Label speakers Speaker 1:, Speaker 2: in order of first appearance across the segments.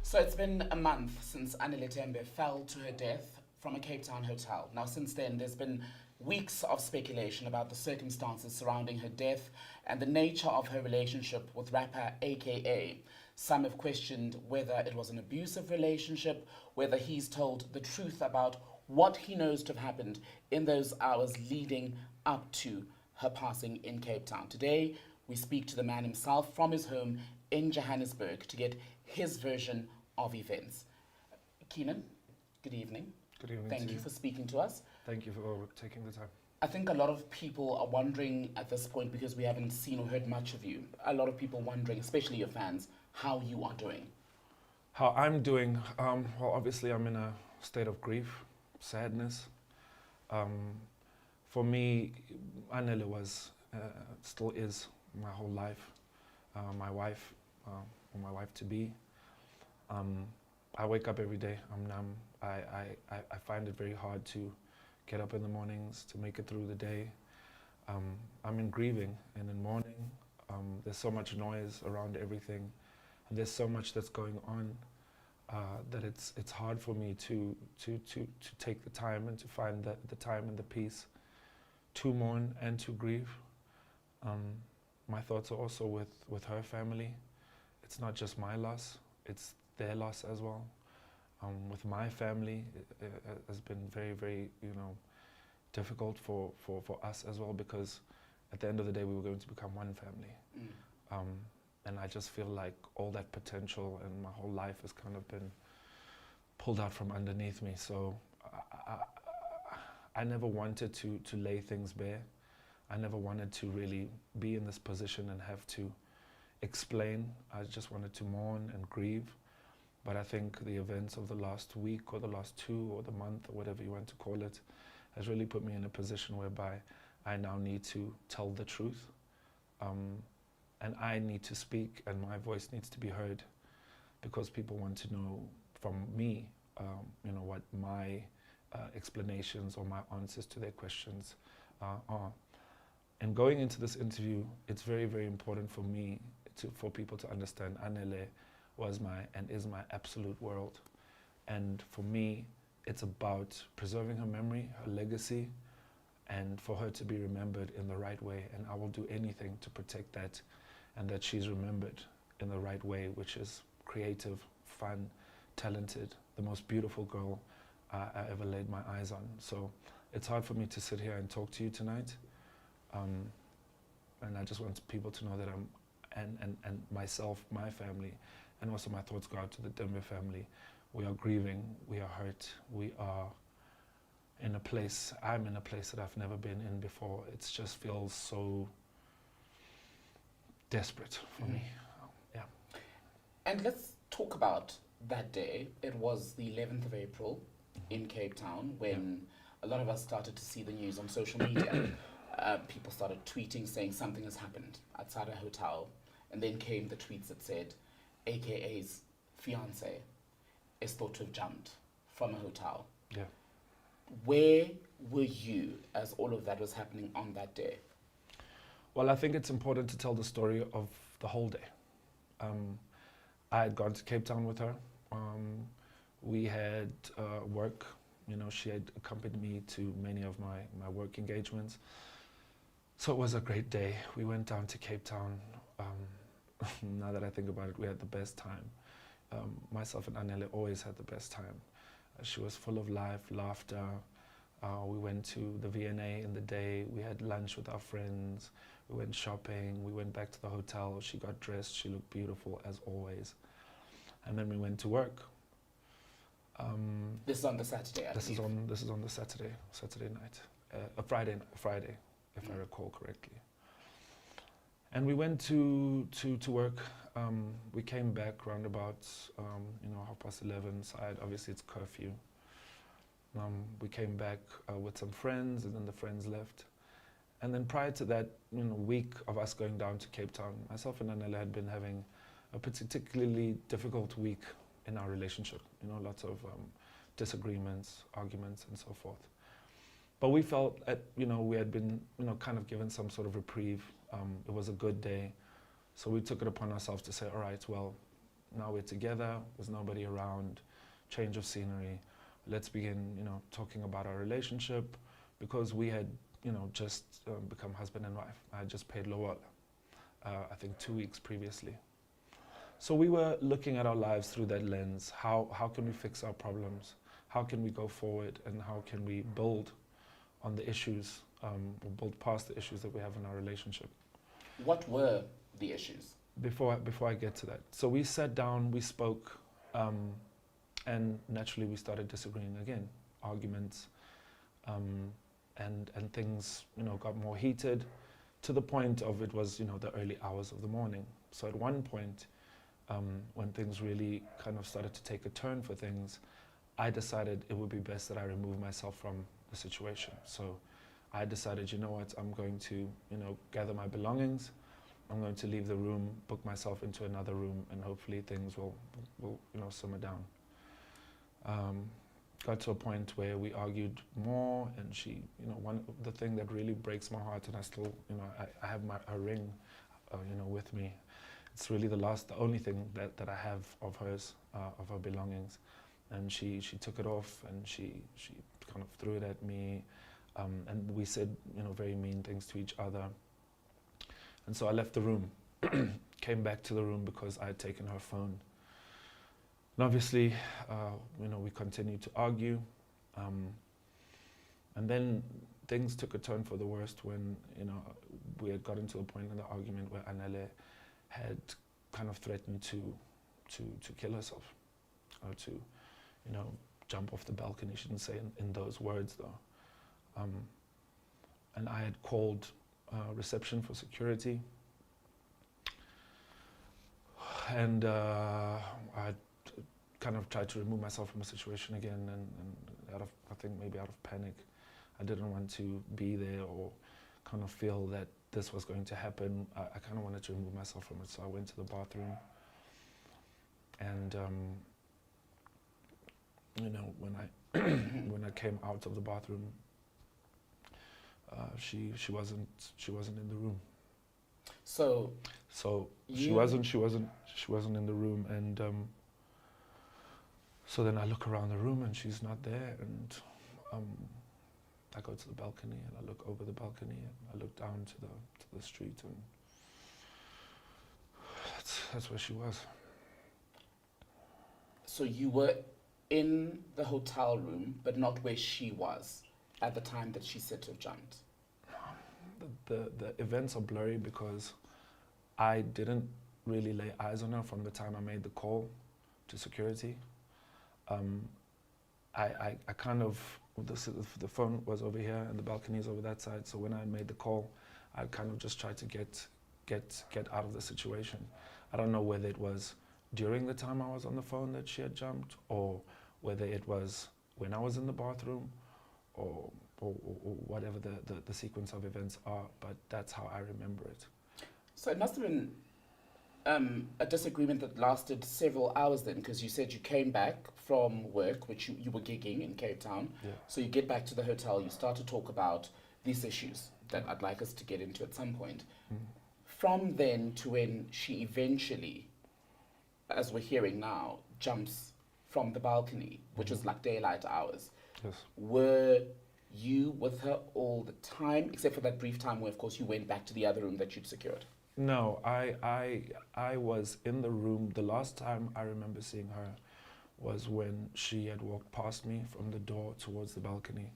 Speaker 1: So it's been a month since Nellie Tembe fell to her death from a Cape Town hotel. Now, since then, there's been weeks of speculation about the circumstances surrounding her death and the nature of her relationship with rapper AKA. Some have questioned whether it was an abusive relationship, whether he's told the truth about what he knows to have happened in those hours leading up to her passing in Cape Town. Today, we speak to the man himself from his home in Johannesburg to get his version of events. Keenan, good evening.
Speaker 2: Good evening.
Speaker 1: Thank you for speaking to us.
Speaker 2: Thank you for taking the time.
Speaker 1: I think a lot of people are wondering at this point, because we haven't seen or heard much of you, a lot of people wondering, especially your fans, how you are doing.
Speaker 2: How I'm doing? Well, obviously I'm in a state of grief, sadness. For me, Anele was, still is my whole life, my wife, or my wife to be. I wake up every day, I'm numb. I find it very hard to get up in the mornings, to make it through the day. I'm in grieving and in mourning. There's so much noise around everything. And there's so much that's going on that it's hard for me to take the time and to find the time and the peace to mourn and to grieve. My thoughts are also with her family. It's not just my loss, it's their loss as well. With my family, it has been very, very, difficult for us as well, because at the end of the day, we were going to become one family. And I just feel like all that potential and my whole life has kind of been pulled out from underneath me. So I never wanted to lay things bare. I never wanted to really be in this position and have to explain. I just wanted to mourn and grieve. But I think the events of the last week or the last 2 or the month or whatever you want to call it has really put me in a position whereby I now need to tell the truth. And I need to speak and my voice needs to be heard, because people want to know from me, what my explanations or my answers to their questions are. And going into this interview, it's very, very important for me for people to understand Anele was and is my absolute world. And for me, it's about preserving her memory, her legacy, and for her to be remembered in the right way. And I will do anything to protect that, and that she's remembered in the right way, which is creative, fun, talented, the most beautiful girl I ever laid my eyes on. So it's hard for me to sit here and talk to you tonight. And I just want people to know that and myself, my family, and also my thoughts go out to the Tembe family. We are grieving, we are hurt, we are in a place, I'm in a place that I've never been in before. It just feels so desperate for me. Yeah.
Speaker 1: And let's talk about that day. It was the 11th of April in Cape Town when a lot of us started to see the news on social media. People started tweeting saying something has happened outside a hotel. And then came the tweets that said, AKA's fiance is thought to have jumped from a hotel.
Speaker 2: Yeah.
Speaker 1: Where were you as all of that was happening on that day?
Speaker 2: Well, I think it's important to tell the story of the whole day. I had gone to Cape Town with her. We had work. She had accompanied me to many of my work engagements. So it was a great day. We went down to Cape Town. Now that I think about it, we had the best time. Myself and Anele always had the best time. She was full of life, laughter. We went to the V&A in the day. We had lunch with our friends. We went shopping. We went back to the hotel. She got dressed. She looked beautiful as always. And then we went to work.
Speaker 1: This is on the Saturday,
Speaker 2: This is on the Saturday night, a Friday, if I recall correctly. And we went to work. We came back round about 11:30 side. Obviously, it's curfew. We came back with some friends, and then the friends left. And then prior to that, week of us going down to Cape Town, myself and Anele had been having a particularly difficult week in our relationship. Lots of disagreements, arguments, and so forth. But we felt that, we had been, kind of given some sort of reprieve. It was a good day. So we took it upon ourselves to say, all right, well, now we're together, there's nobody around, change of scenery. Let's begin, talking about our relationship, because we had, just become husband and wife. I had just paid lobola, I think 2 weeks previously. So we were looking at our lives through that lens. How can we fix our problems? How can we go forward? And how can we build on the issues, or build past the issues that we have in our relationship?
Speaker 1: What were the issues?
Speaker 2: Before I get to that. So we sat down, we spoke, and naturally we started disagreeing again. Arguments, and things, got more heated, to the point of it was, the early hours of the morning. So at one point, when things really kind of started to take a turn for things, I decided it would be best that I remove myself from the situation. So I decided, you know what, I'm going to, gather my belongings, I'm going to leave the room, book myself into another room, and hopefully things will simmer down. Got to a point where we argued more, and she, one the thing that really breaks my heart, and I still, I have a ring, with me. It's really the only thing that I have of hers, of her belongings, and she took it off, and she kind of threw it at me, and we said, very mean things to each other. And so I left the room, came back to the room because I had taken her phone. And obviously, we continued to argue. And then things took a turn for the worst when, we had gotten to the point in the argument where Anele had kind of threatened to kill herself, or to, jump off the balcony. She didn't say in those words though. And I had called reception for security, and I kind of tried to remove myself from the situation again, and I think maybe out of panic, I didn't want to be there or kind of feel that this was going to happen. I kind of wanted to remove myself from it, so I went to the bathroom, and when I when I came out of the bathroom, she wasn't in the room.
Speaker 1: So
Speaker 2: she wasn't in the room, and so then I look around the room and she's not there, and I go to the balcony and I look over the balcony and I look down to the street, and that's where she was.
Speaker 1: So you were in the hotel room, but not where she was at the time that she said to have jumped?
Speaker 2: The events are blurry because I didn't really lay eyes on her from the time I made the call to security. I kind of, the phone was over here and the balcony is over that side, so when I made the call, I kind of just tried to get out of the situation. I don't know whether it was during the time I was on the phone that she had jumped, or whether it was when I was in the bathroom, or whatever the sequence of events are, but that's how I remember it.
Speaker 1: So it must have been a disagreement that lasted several hours then, because you said you came back from work, which you were gigging in Cape Town.
Speaker 2: Yeah.
Speaker 1: So you get back to the hotel, you start to talk about these issues that I'd like us to get into at some point.
Speaker 2: Mm.
Speaker 1: From then to when she eventually, as we're hearing now, jumps from the balcony, which was like daylight hours.
Speaker 2: Yes.
Speaker 1: Were you with her all the time, except for that brief time where, of course, you went back to the other room that you'd secured?
Speaker 2: No, I was in the room. The last time I remember seeing her was when she had walked past me from the door towards the balcony,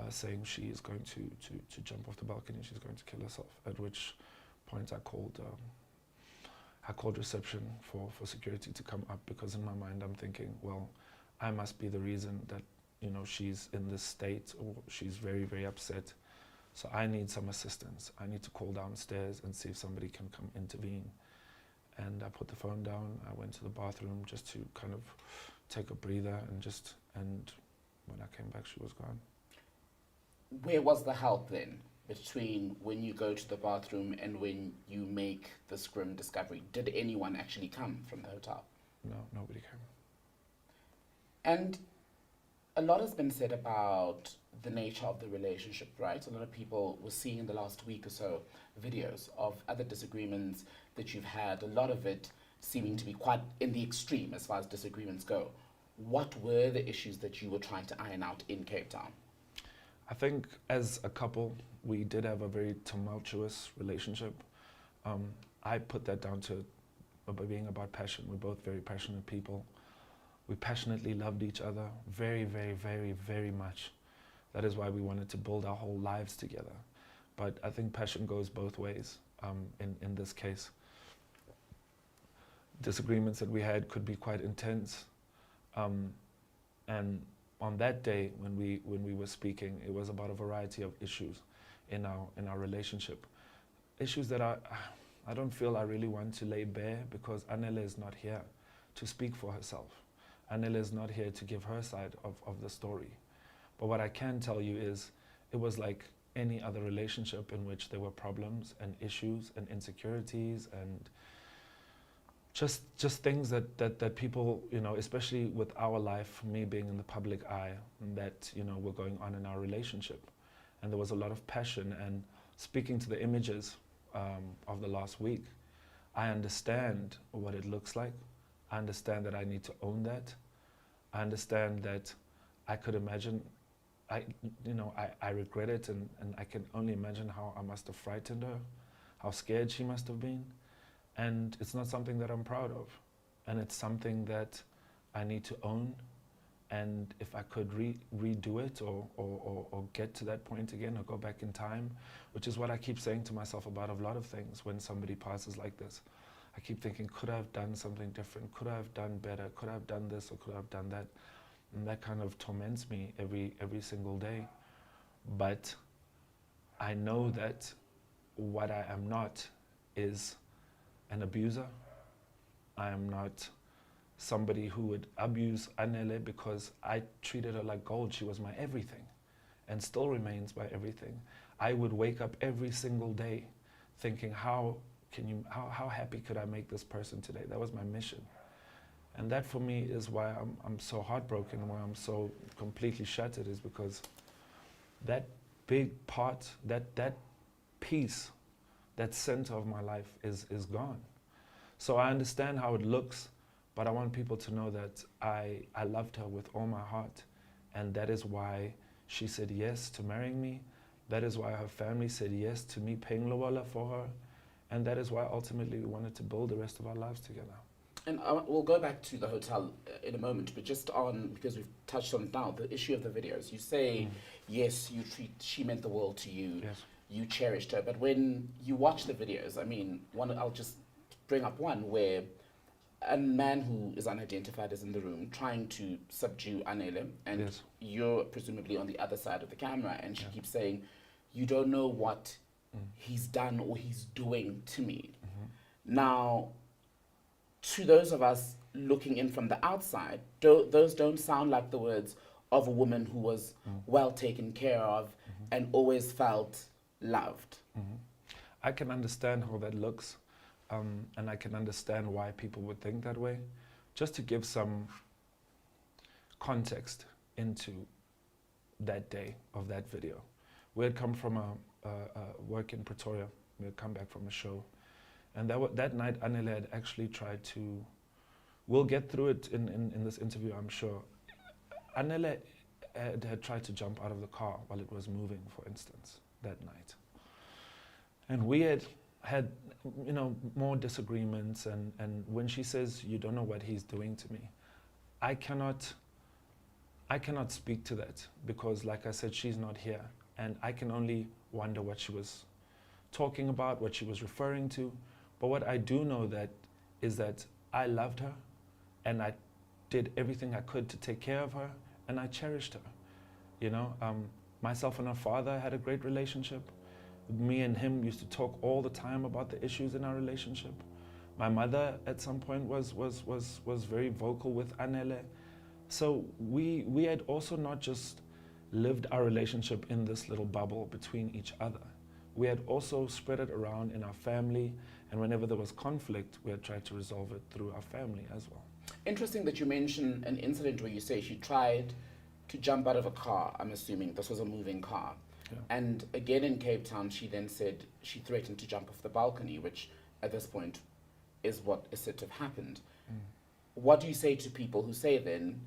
Speaker 2: saying she is going to jump off the balcony, she's going to kill herself, at which point I called reception for security to come up, because in my mind I'm thinking, well, I must be the reason that, she's in this state, or she's very, very upset. So I need some assistance. I need to call downstairs and see if somebody can come intervene. And I put the phone down. I went to the bathroom just to kind of take a breather, and when I came back, she was gone.
Speaker 1: Where was the help then, between when you go to the bathroom and when you make this grim discovery? Did anyone actually come from the hotel?
Speaker 2: No, nobody came.
Speaker 1: And a lot has been said about the nature of the relationship, right? A lot of people were seeing in the last week or so videos of other disagreements that you've had, a lot of it seeming to be quite in the extreme as far as disagreements go. What were the issues that you were trying to iron out in Cape Town?
Speaker 2: I think as a couple, we did have a very tumultuous relationship. I put that down to being about passion. We're both very passionate people. We passionately loved each other very, very, very, very much. That is why we wanted to build our whole lives together. But I think passion goes both ways in this case. Disagreements that we had could be quite intense. And on that day when we were speaking, it was about a variety of issues in our relationship. Issues that I don't feel I really want to lay bare because Anele is not here to speak for herself. Anele is not here to give her side of the story. But what I can tell you is it was like any other relationship in which there were problems and issues and insecurities and just things that people, you know, especially with our life, me being in the public eye, that, you know, were going on in our relationship. And there was a lot of passion. And speaking to the images of the last week, I understand what it looks like. I understand that I need to own that. I understand that I could imagine, I regret it, and I can only imagine how I must have frightened her, how scared she must have been. And it's not something that I'm proud of. And it's something that I need to own. And if I could redo it or get to that point again or go back in time, which is what I keep saying to myself about a lot of things when somebody passes like this. I keep thinking, could I have done something different? Could I have done better? Could I have done this or could I have done that? And that kind of torments me every single day. But I know that what I am not is an abuser. I am not somebody who would abuse Anele because I treated her like gold. She was my everything and still remains my everything. I would wake up every single day thinking, how happy could I make this person today? That was my mission. And that for me is why I'm so heartbroken, why I'm so completely shattered, is because that big part, that piece, that center of my life is gone. So I understand how it looks, but I want people to know that I loved her with all my heart. And that is why she said yes to marrying me. That is why her family said yes to me paying lobola for her. And that is why ultimately we wanted to build the rest of our lives together.
Speaker 1: And we'll go back to the hotel in a moment, but just on, because we've touched on it now, the issue of the videos. You say, yes, she meant the world to you.
Speaker 2: Yes.
Speaker 1: You cherished her. But when you watch the videos, I mean, I'll just bring up one where a man who is unidentified is in the room trying to subdue Anele, and
Speaker 2: Yes.
Speaker 1: you're presumably on the other side of the camera, and she keeps saying, you don't know what he's done or he's doing to me. Now, to those of us looking in from the outside, those don't sound like the words of a woman who was well taken care of and always felt loved.
Speaker 2: I can understand how that looks, and I can understand why people would think that way. Just to give some context into that day of that video. We had come from a work in Pretoria. We had come back from a show. And that night, Anele had actually tried to, we'll get through it in this interview, I'm sure. Anele had tried to jump out of the car while it was moving, for instance, that night. And we had more disagreements, and when she says, you don't know what he's doing to me, I cannot speak to that because, like I said, she's not here. And I can only wonder what she was talking about, what she was referring to. But what I do know is that I loved her and I did everything I could to take care of her, and I cherished her. You know, myself and her father had a great relationship. Me and him used to talk all the time about the issues in our relationship. My mother at some point was very vocal with Anele. So we had also not just lived our relationship in this little bubble between each other. We had also spread it around in our family, and whenever there was conflict, we had tried to resolve it through our family as well.
Speaker 1: Interesting that you mention an incident where you say she tried to jump out of a car. I'm assuming this was a moving car.
Speaker 2: Yeah.
Speaker 1: And again in Cape Town, she then said she threatened to jump off the balcony, which at this point is what is said to have happened.
Speaker 2: Mm.
Speaker 1: What do you say to people who say then,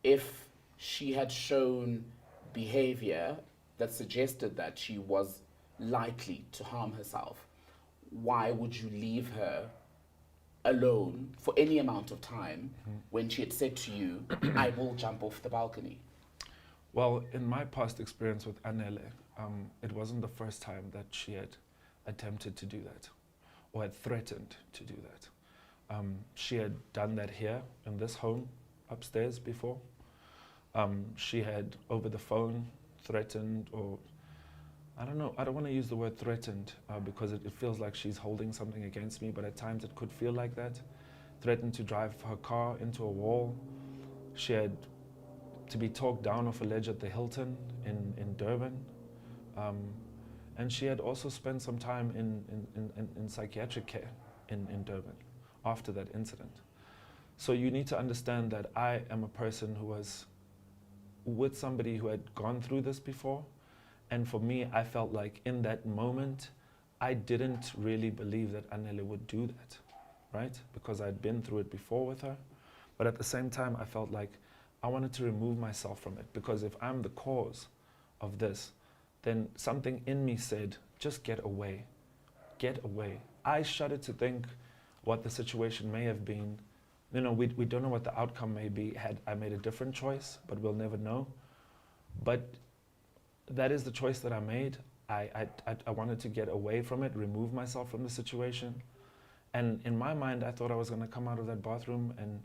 Speaker 1: if she had shown behavior that suggested that she was likely to harm herself, why would you leave her alone for any amount of time when she had said to you, I will jump off the balcony?
Speaker 2: Well, in my past experience with Annele, it wasn't the first time that she had attempted to do that or had threatened to do that. She had done that here in this home upstairs before. She had over the phone threatened, or I don't know, I don't want to use the word threatened because it feels like she's holding something against me, but at times it could feel like that. Threatened to drive her car into a wall. She had to be talked down off a ledge at the Hilton in Durban. And she had also spent some time in psychiatric care in Durban after that incident. So you need to understand that I am a person who was with somebody who had gone through this before. And for me, I felt like in that moment, I didn't really believe that Annele would do that, right? Because I'd been through it before with her. But at the same time, I felt like I wanted to remove myself from it, because if I'm the cause of this, then something in me said, just get away, get away. I shudder to think what the situation may have been. You know, we don't know what the outcome may be had I made a different choice, but we'll never know. But that is the choice that I made. I wanted to get away from it, remove myself from the situation. And in my mind, I thought I was going to come out of that bathroom and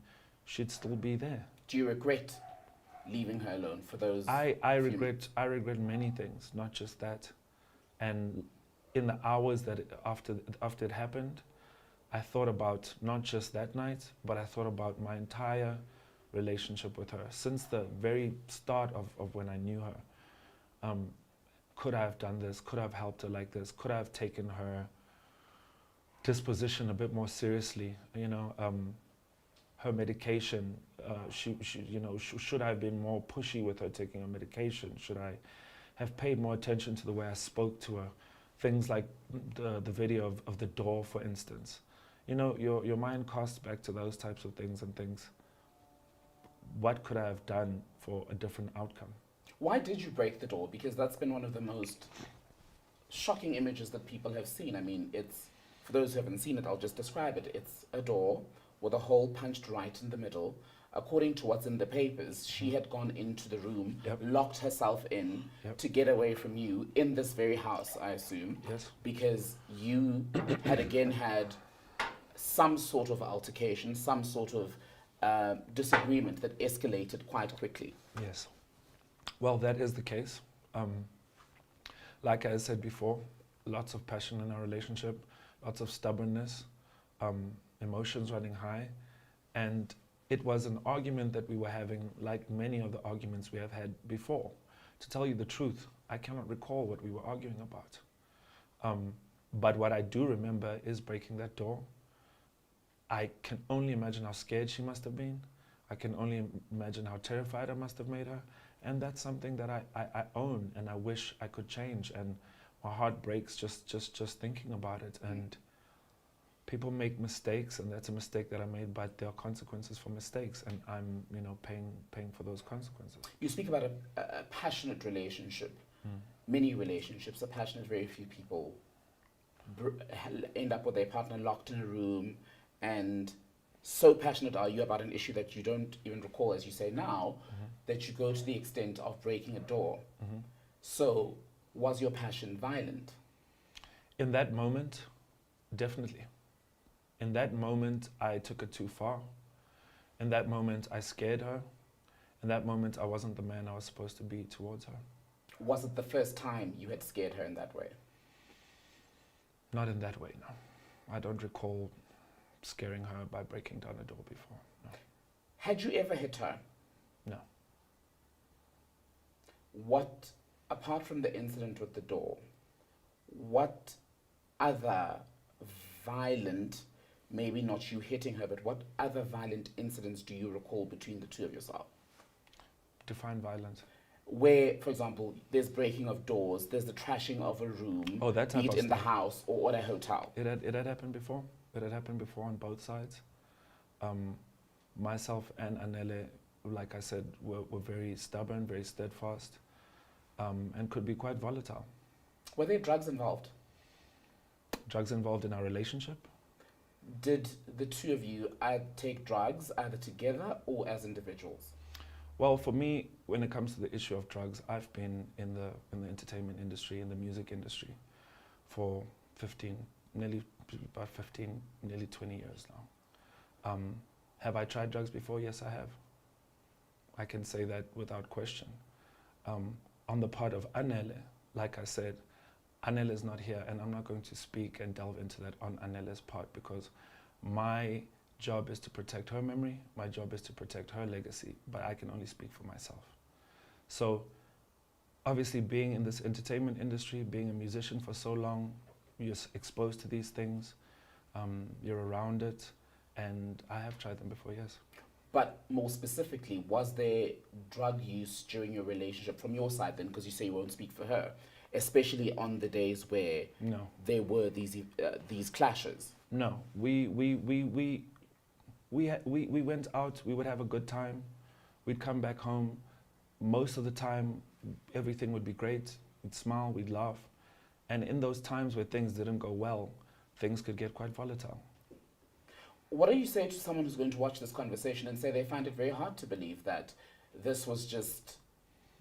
Speaker 2: she'd still be there.
Speaker 1: Do you regret leaving her alone for those?
Speaker 2: I regret many things, not just that. And in the hours that after it happened, I thought about not just that night, but I thought about my entire relationship with her since the very start of when I knew her. Could I have done this? Could I have helped her like this? Could I have taken her disposition a bit more seriously? You know, her medication. Should I have been more pushy with her taking her medication? Should I have paid more attention to the way I spoke to her? Things like the video of the door, for instance. You know, your mind casts back to those types of things and thinks, what could I have done for a different outcome?
Speaker 1: Why did you break the door? Because that's been one of the most shocking images that people have seen. I mean, it's, for those who haven't seen it, I'll just describe it. It's a door with a hole punched right in the middle. According to what's in the papers, she had gone into the room,
Speaker 2: Yep.
Speaker 1: locked herself in
Speaker 2: Yep.
Speaker 1: to get away from you in this very house, I assume.
Speaker 2: Yes.
Speaker 1: Because you had again had some sort of altercation, some sort of disagreement that escalated quite quickly.
Speaker 2: Yes. Well, that is the case. Like I said before, lots of passion in our relationship, lots of stubbornness, emotions running high. And it was an argument that we were having like many of the arguments we have had before. To tell you the truth, I cannot recall what we were arguing about. But what I do remember is breaking that door. I can only imagine how scared she must have been. I can only imagine how terrified I must have made her. And that's something that I own and I wish I could change. And my heart breaks just thinking about it. And people make mistakes, and that's a mistake that I made, but there are consequences for mistakes, and I'm, paying for those consequences.
Speaker 1: You speak about a passionate relationship. Many relationships are passionate. Very few people end up with their partner locked in a room, and so passionate are you about an issue that you don't even recall, as you say now, that you go to the extent of breaking a door. So was your passion violent?
Speaker 2: In that moment, definitely. In that moment, I took it too far. In that moment, I scared her. In that moment, I wasn't the man I was supposed to be towards her.
Speaker 1: Was it the first time you had scared her in that way?
Speaker 2: Not in that way, no. I don't recall scaring her by breaking down a door before, no.
Speaker 1: Had you ever hit her?
Speaker 2: No.
Speaker 1: What, apart from the incident with the door, what other violent, maybe not you hitting her, but what other violent incidents do you recall between the two of yourself?
Speaker 2: Define violence.
Speaker 1: where, for example, there's breaking of doors, there's the trashing of a room,
Speaker 2: Oh, that type
Speaker 1: be it
Speaker 2: of
Speaker 1: in the
Speaker 2: stuff.
Speaker 1: house or at a hotel.
Speaker 2: It had happened before. It had happened before on both sides. Myself and Anele, like I said, were very stubborn, very steadfast, and could be quite volatile.
Speaker 1: Were there drugs involved?
Speaker 2: Drugs involved in our relationship?
Speaker 1: Did the two of you take drugs either together or as individuals?
Speaker 2: Well, for me, when it comes to the issue of drugs, I've been in the entertainment industry, in the music industry, for 15, nearly about 15, nearly 20 years now. Have I tried drugs before? Yes, I have. I can say that without question. On the part of Anele, like I said, Anele is not here, and I'm not going to speak and delve into that on Anele's part, because my job is to protect her memory, my job is to protect her legacy, but I can only speak for myself. So obviously, being in this entertainment industry, being a musician for so long, you're exposed to these things, you're around it, and I have tried them before, yes.
Speaker 1: But more specifically, was there drug use during your relationship from your side then? Because you say you won't speak for her, especially on the days where
Speaker 2: No,
Speaker 1: there were these clashes.
Speaker 2: no. We went out, we would have a good time, we'd come back home. Most of the time, everything would be great. We'd smile, we'd laugh. And in those times where things didn't go well, things could get quite volatile.
Speaker 1: What do you say to someone who's going to watch this conversation and say they find it very hard to believe that this was just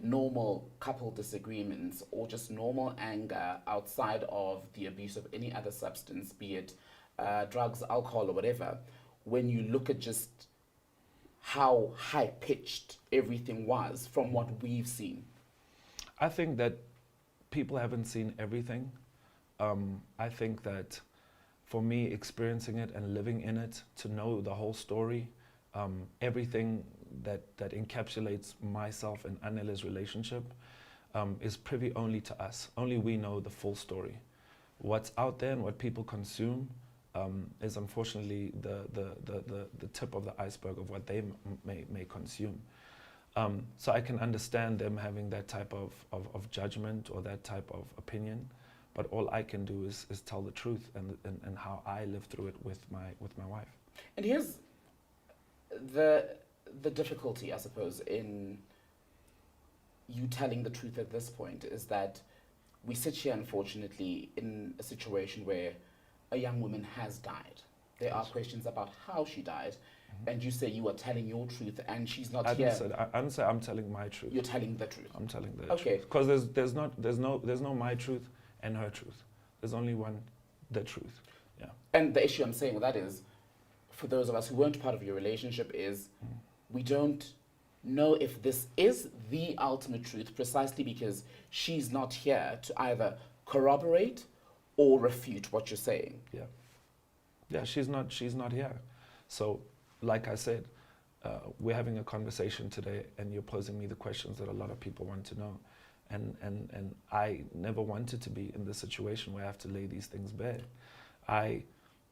Speaker 1: normal couple disagreements or just normal anger outside of the abuse of any other substance, be it drugs, alcohol, or whatever, when you look at just how high-pitched everything was from what we've seen?
Speaker 2: I think that people haven't seen everything. I think that for me, experiencing it and living in it, to know the whole story, everything that encapsulates myself and Anele's relationship is privy only to us. Only we know the full story. What's out there and what people consume is unfortunately the tip of the iceberg of what they may consume. So I can understand them having that type of judgment or that type of opinion, but all I can do is tell the truth and how I live through it with my wife.
Speaker 1: And here's the difficulty, I suppose, in you telling the truth at this point, is that we sit here, unfortunately, in a situation where a young woman has died. There are questions about how she died, and you say you are telling your truth, and she's not here.
Speaker 2: I didn't say I'm telling my truth.
Speaker 1: You're telling the truth.
Speaker 2: I'm telling the
Speaker 1: Okay.
Speaker 2: truth. Because there's no my truth and her truth. There's only one, the truth. Yeah.
Speaker 1: And the issue I'm saying with that is, for those of us who weren't part of your relationship, is we don't know if this is the ultimate truth, precisely because she's not here to either corroborate or refute what you're saying.
Speaker 2: Yeah. Yeah, she's not here. So, like I said, we're having a conversation today, and you're posing me the questions that a lot of people want to know. And I never wanted to be in this situation where I have to lay these things bare. I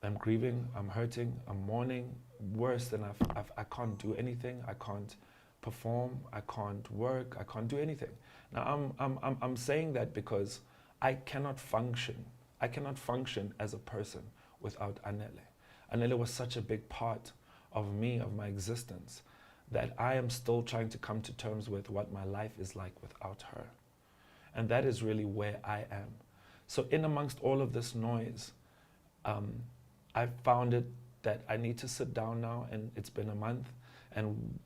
Speaker 2: am grieving, I'm hurting, I'm mourning. Worse than I can't do anything. I can't perform. I can't work. I can't do anything. Now I'm saying that because I cannot function. I cannot function as a person without Anele. Anele was such a big part of me, of my existence, that I am still trying to come to terms with what my life is like without her. And that is really where I am. So in amongst all of this noise, I found it that I need to sit down now, and it's been a month. And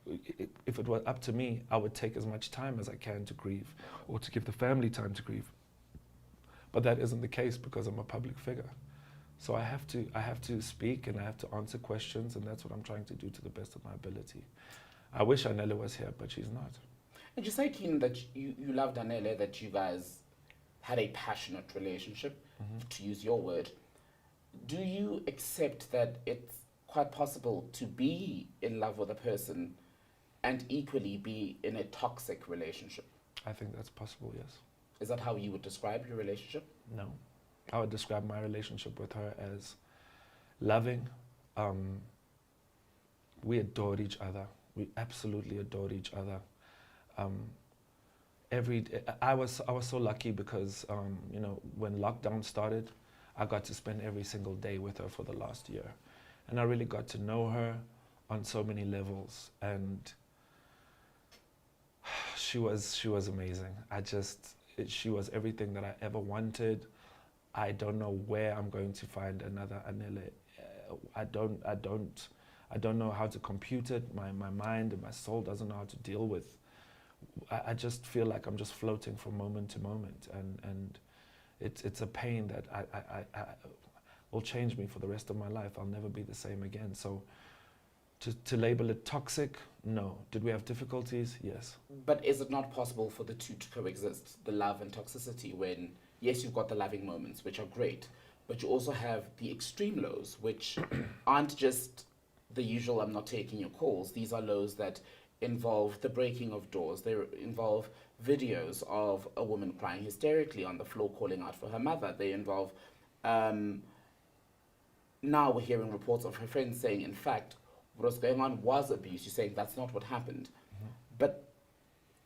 Speaker 2: if it were up to me, I would take as much time as I can to grieve, or to give the family time to grieve. But that isn't the case because I'm a public figure. So I have to speak, and I have to answer questions, and that's what I'm trying to do to the best of my ability. I wish Anele was here, but she's not.
Speaker 1: And you say, Keen, that you loved Anele, that you guys had a passionate relationship, to use your word. Do you accept that it's quite possible to be in love with a person and equally be in a toxic relationship?
Speaker 2: I think that's possible, yes.
Speaker 1: Is that how you would describe your relationship?
Speaker 2: No. I would describe my relationship with her as loving. We adored each other. We absolutely adored each other. I was so lucky because when lockdown started, I got to spend every single day with her for the last year, and I really got to know her on so many levels, and she was amazing. She was everything that I ever wanted. I don't know where I'm going to find another Anele. I don't know how to compute it. My mind and my soul doesn't know how to deal with. I just feel like I'm just floating from moment to moment, and it's a pain that I will change me for the rest of my life. I'll never be the same again. So to label it toxic, no. Did we have difficulties? Yes.
Speaker 1: But is it not possible for the two to coexist, the love and toxicity, when, yes, you've got the loving moments, which are great, but you also have the extreme lows, which aren't just the usual, I'm not taking your calls. These are lows that involve the breaking of doors. They involve videos of a woman crying hysterically on the floor, calling out for her mother. They involve, now we're hearing reports of her friends saying, in fact, what was going on was abuse. You're saying that's not what happened. But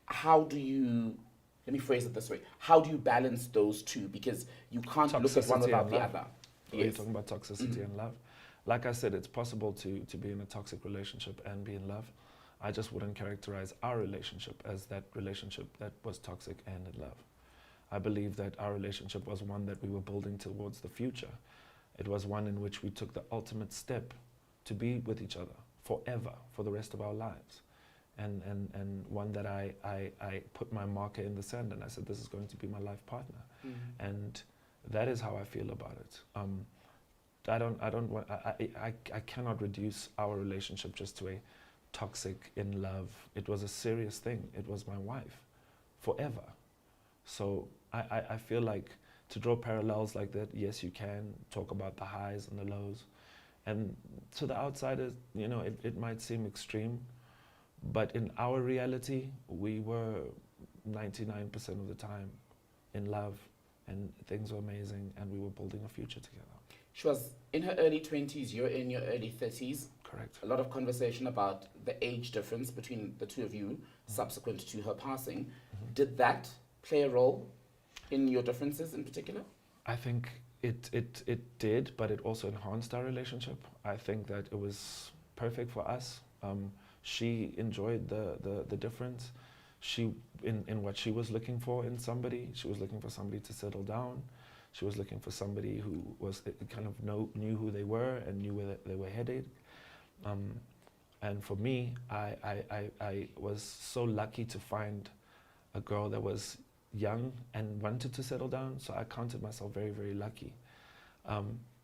Speaker 1: how do you, let me phrase it this way, how do you balance those two? Because you can't look at one
Speaker 2: Toxicity
Speaker 1: without
Speaker 2: and
Speaker 1: the
Speaker 2: love.
Speaker 1: other.
Speaker 2: You're
Speaker 1: Yes.
Speaker 2: talking about toxicity and love. Like I said, it's possible to be in a toxic relationship and be in love. I just wouldn't characterize our relationship as that relationship that was toxic and in love. I believe that our relationship was one that we were building towards the future. It was one in which we took the ultimate step to be with each other forever, for the rest of our lives. And one that I put my marker in the sand, and I said, this is going to be my life partner. And that is how I feel about it. I cannot reduce our relationship just to a toxic in love. It was a serious thing. It was my wife forever. So I feel like to draw parallels like that, yes, you can talk about the highs and the lows. And to the outsiders, it might seem extreme, but in our reality, we were 99% of the time in love, and things were amazing, and we were building a future together.
Speaker 1: She was in her early 20s, you're in your early 30s.
Speaker 2: Correct.
Speaker 1: A lot of conversation about the age difference between the two of you subsequent to her passing. Did that play a role in your differences in particular?
Speaker 2: I think it did, but it also enhanced our relationship. I think that it was perfect for us. She enjoyed the difference. She in what she was looking for in somebody. She was looking for somebody to settle down. She was looking for somebody who was kind of knew who they were and knew where they were headed. And for me, I was so lucky to find a girl that was young and wanted to settle down. So I counted myself very, very lucky.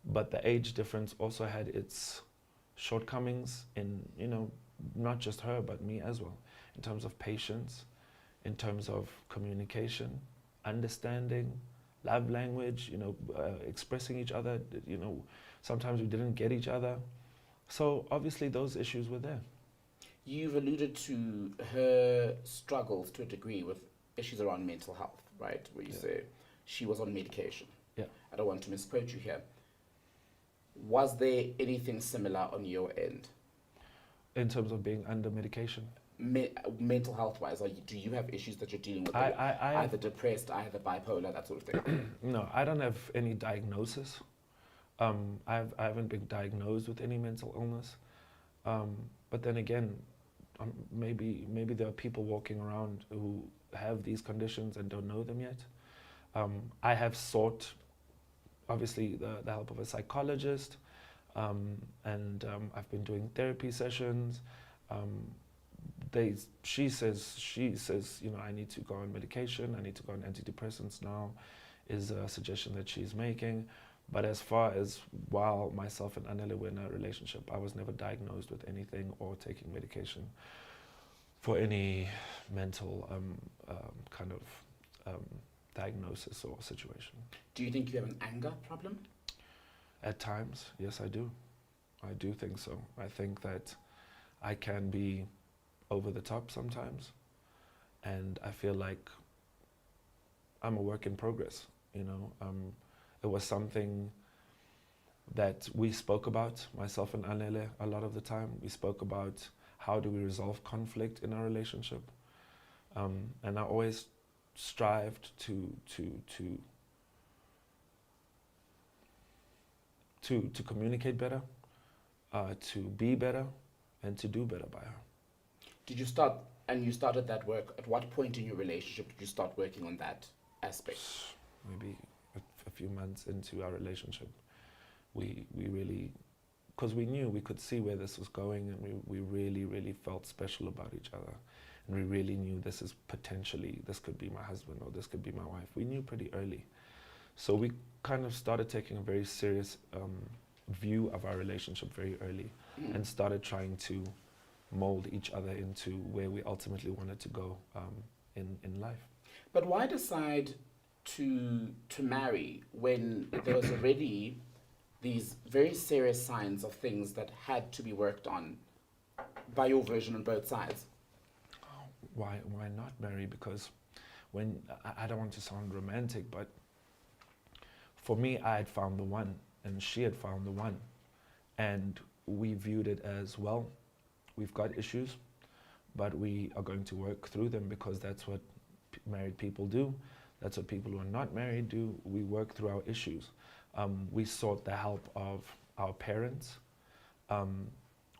Speaker 2: But the age difference also had its shortcomings in, not just her, but me as well, in terms of patience, in terms of communication, understanding, love language, expressing each other. Sometimes we didn't get each other. So obviously those issues were there.
Speaker 1: You've alluded to her struggles to a degree with issues around mental health, right? Where you say she was on medication.
Speaker 2: Yeah.
Speaker 1: I don't want to misquote you here. Was there anything similar on your end?
Speaker 2: In terms of being under medication?
Speaker 1: Mental health wise, do you have issues that you're dealing with?
Speaker 2: I
Speaker 1: either depressed, either bipolar, that sort of thing?
Speaker 2: No, I don't have any diagnosis. I haven't been diagnosed with any mental illness. But then again, maybe there are people walking around who have these conditions and don't know them yet. I have sought, obviously, the help of a psychologist, and I've been doing therapy sessions. She says, I need to go on medication. I need to go on antidepressants now, is a suggestion that she's making. But as far as while myself and Anele were in a relationship, I was never diagnosed with anything or taking medication for any mental kind of diagnosis or situation.
Speaker 1: Do you think you have an anger problem?
Speaker 2: At times, yes, I do. I do think so. I think that I can be over the top sometimes, and I feel like I'm a work in progress, It was something that we spoke about, myself and Anele, a lot of the time. We spoke about how do we resolve conflict in our relationship. And I always strived to communicate better, to be better, and to do better by her.
Speaker 1: Did you start, and you started that work, at what point in your relationship did you start working on that aspect?
Speaker 2: Maybe a few months into our relationship, we really, because we knew, we could see where this was going, and we really felt special about each other. And we really knew this could be my husband or this could be my wife. We knew pretty early. So we kind of started taking a very serious view of our relationship very early, and started trying to mold each other into where we ultimately wanted to go in life.
Speaker 1: But why decide to marry when there was already these very serious signs of things that had to be worked on by your version on both sides?
Speaker 2: Why not marry? Because when I don't want to sound romantic, but for me, I had found the one, and she had found the one, and we viewed it as, well, we've got issues, but we are going to work through them, because that's what married people do. That's what people who are not married do. We work through our issues. We sought the help of our parents.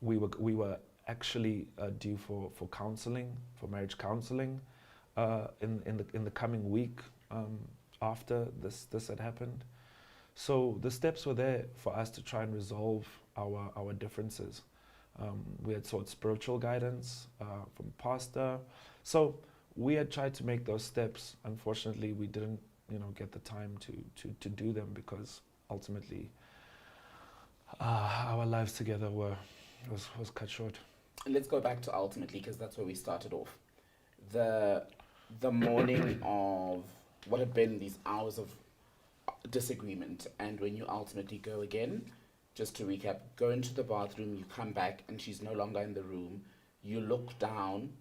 Speaker 2: We were actually due for counseling, for marriage counseling, in the coming week after this had happened. So the steps were there for us to try and resolve our differences. We had sought spiritual guidance from pastor. So we had tried to make those steps. Unfortunately, we didn't, get the time to do them, because ultimately our lives together was cut short.
Speaker 1: Let's go back to ultimately, because that's where we started off. The morning of what had been these hours of disagreement, and when you ultimately go again, just to recap, go into the bathroom, you come back and she's no longer in the room, you look down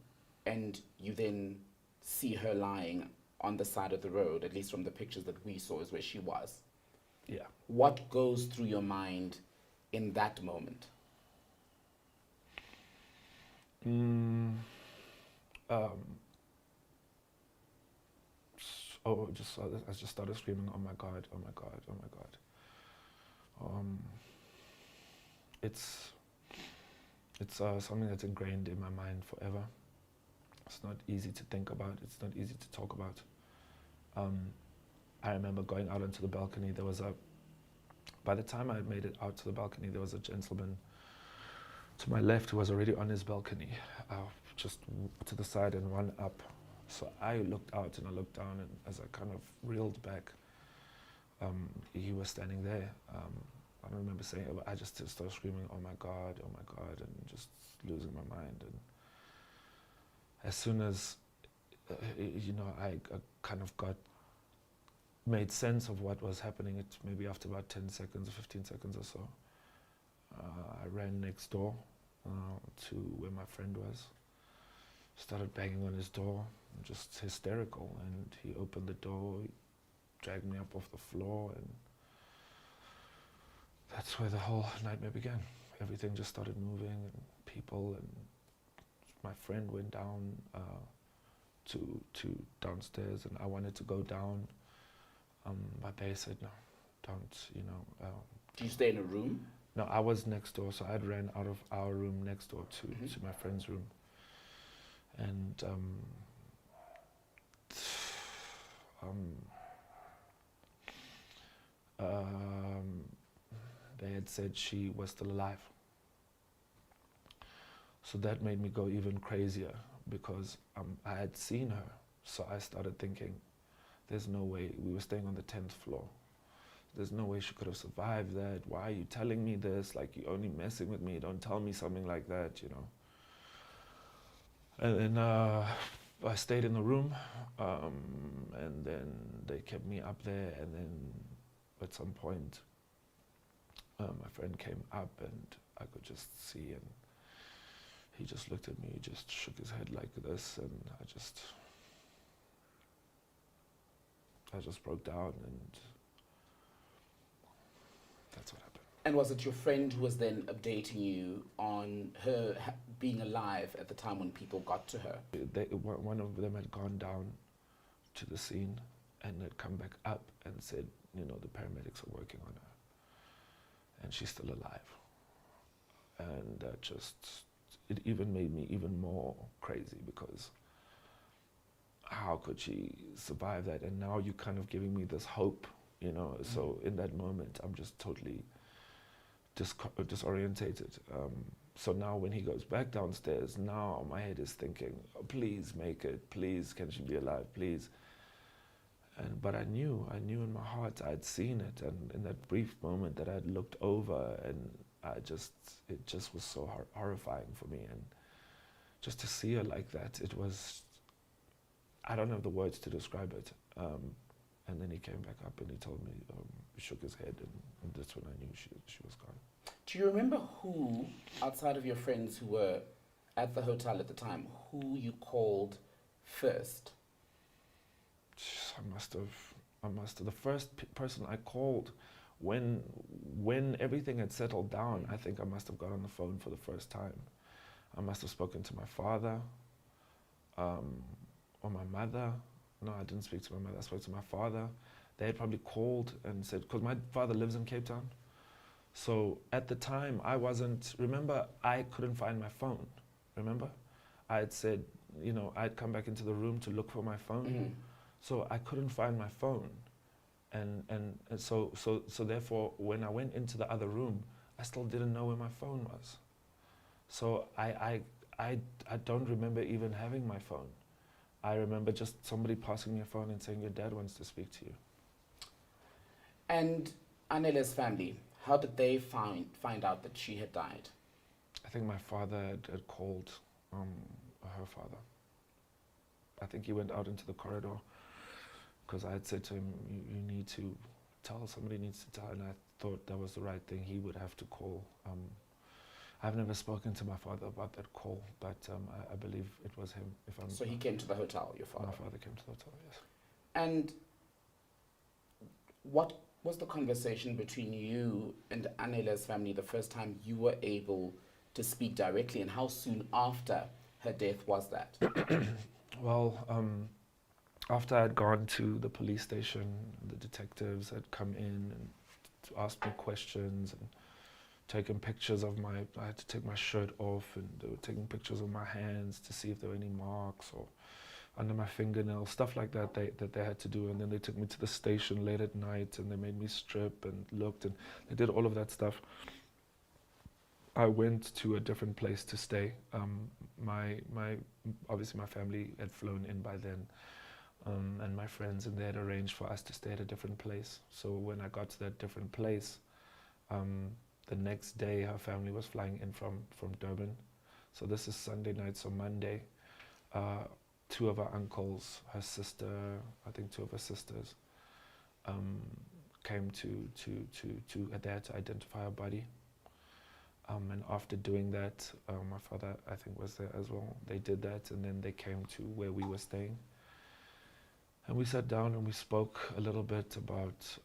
Speaker 1: and you then see her lying on the side of the road, at least from the pictures that we saw is where she was.
Speaker 2: Yeah.
Speaker 1: What goes through your mind in that moment?
Speaker 2: I just started screaming, "Oh my God, oh my God, oh my God." It's something that's ingrained in my mind forever. It's not easy to think about. It's not easy to talk about. I remember going out onto the balcony. By the time I made it out to the balcony, there was a gentleman to my left who was already on his balcony, just to the side and one up. So I looked out and I looked down, and as I kind of reeled back, he was standing there. I don't remember saying it, but I just started screaming, "Oh my God, and just losing my mind. And as soon as, I kind of made sense of what was happening, it maybe after about 10 seconds or 15 seconds or so, I ran next door to where my friend was, started banging on his door, just hysterical, and he opened the door, he dragged me up off the floor, and that's where the whole nightmare began. Everything just started moving, and people, and my friend went down to downstairs, and I wanted to go down, but they said, "No, don't,
Speaker 1: Do you stay in a room?
Speaker 2: No, I was next door, so I'd ran out of our room next door to my friend's room. And they had said she was still alive. So that made me go even crazier, because I had seen her. So I started thinking, there's no way. We were staying on the 10th floor. There's no way she could have survived that. Why are you telling me this? Like, you're only messing with me. Don't tell me something like that, And then I stayed in the room, and then they kept me up there, and then at some point, my friend came up, and I could just see, and he just looked at me, he just shook his head like this, and I just broke down, and that's what happened.
Speaker 1: And was it your friend who was then updating you on her being alive at the time when people got to her?
Speaker 2: One of them had gone down to the scene and had come back up and said, the paramedics are working on her and she's still alive. And it even made me even more crazy, because how could she survive that? And now you're kind of giving me this hope, So in that moment, I'm just totally disorientated. So now when he goes back downstairs, now my head is thinking, oh, please make it, please, can she be alive, please? But I knew in my heart I'd seen it, and in that brief moment that I'd looked over, and it just was so horrifying for me. And just to see her like that, it was, I don't have the words to describe it. And then he came back up and he told me, he shook his head, and that's when I knew she was gone.
Speaker 1: Do you remember who, outside of your friends who were at the hotel at the time, who you called first?
Speaker 2: I must have. The first person I called when everything had settled down, I think I must have got on the phone for the first time. I must have spoken to my father, or my mother. No, I didn't speak to my mother. I spoke to my father. They had probably called and said, because my father lives in Cape Town. So at the time, remember, I couldn't find my phone. Remember? I had said, I'd come back into the room to look for my phone.
Speaker 1: Mm-hmm.
Speaker 2: So I couldn't find my phone. And so therefore, when I went into the other room, I still didn't know where my phone was. So I don't remember even having my phone. I remember just somebody passing me a phone and saying, your dad wants to speak to you.
Speaker 1: And Anele's family, how did they find out that she had died?
Speaker 2: I think my father had called her father. I think he went out into the corridor, because I had said to him, you need to tell, somebody needs to tell, and I thought that was the right thing. He would have to call. I've never spoken to my father about that call, but I believe it was him.
Speaker 1: So he came to the hotel, your father?
Speaker 2: My father came to the hotel, yes.
Speaker 1: And what was the conversation between you and Anele's family the first time you were able to speak directly, and how soon after her death was that?
Speaker 2: Well, after I'd gone to the police station, the detectives had come in and to ask me questions and taken pictures of I had to take my shirt off, and they were taking pictures of my hands to see if there were any marks or under my fingernails, stuff like that they had to do. And then they took me to the station late at night and they made me strip and looked, and they did all of that stuff. I went to a different place to stay. Obviously my family had flown in by then. And my friends, and they had arranged for us to stay at a different place. So when I got to that different place, the next day her family was flying in from Durban. So this is Sunday night, so Monday, two of her uncles, her sister, I think two of her sisters, came they had to identify her body. And after doing that, my father, I think, was there as well. They did that, and then they came to where we were staying. And we sat down and we spoke a little bit about,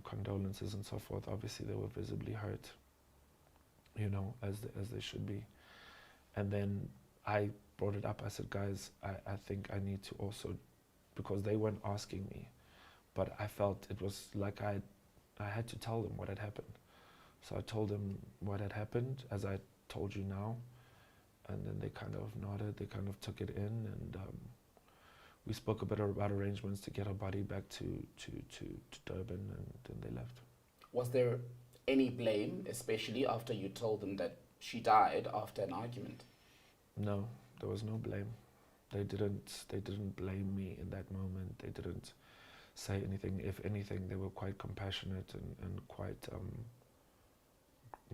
Speaker 2: condolences and so forth. Obviously, they were visibly hurt, as they should be. And then I brought it up. I said, guys, I think I need to also, because they weren't asking me, but I felt it was like I had to tell them what had happened. So I told them what had happened, as I told you now. And then they kind of nodded, they kind of took it in, and we spoke a bit about arrangements to get her body back to Durban, and then they left. Was
Speaker 1: there any blame, especially after you told them that she died after an argument?
Speaker 2: No, there was no blame. They didn't blame me in that moment. They didn't say anything. If anything, they were quite compassionate and quite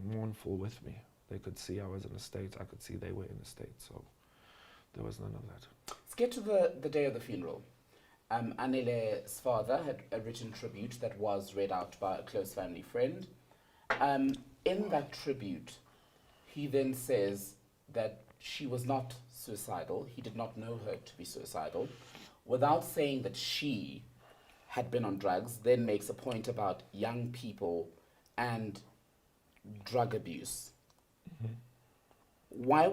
Speaker 2: mournful with me. They could see I was in a state. I could see they were in a state. So there was none of that.
Speaker 1: Let's get to the day of the funeral. Anele's father had a written tribute that was read out by a close family friend. In that tribute, he then says that she was not suicidal. He did not know her to be suicidal. Without saying that she had been on drugs, then makes a point about young people and drug abuse.
Speaker 2: Mm-hmm.
Speaker 1: Why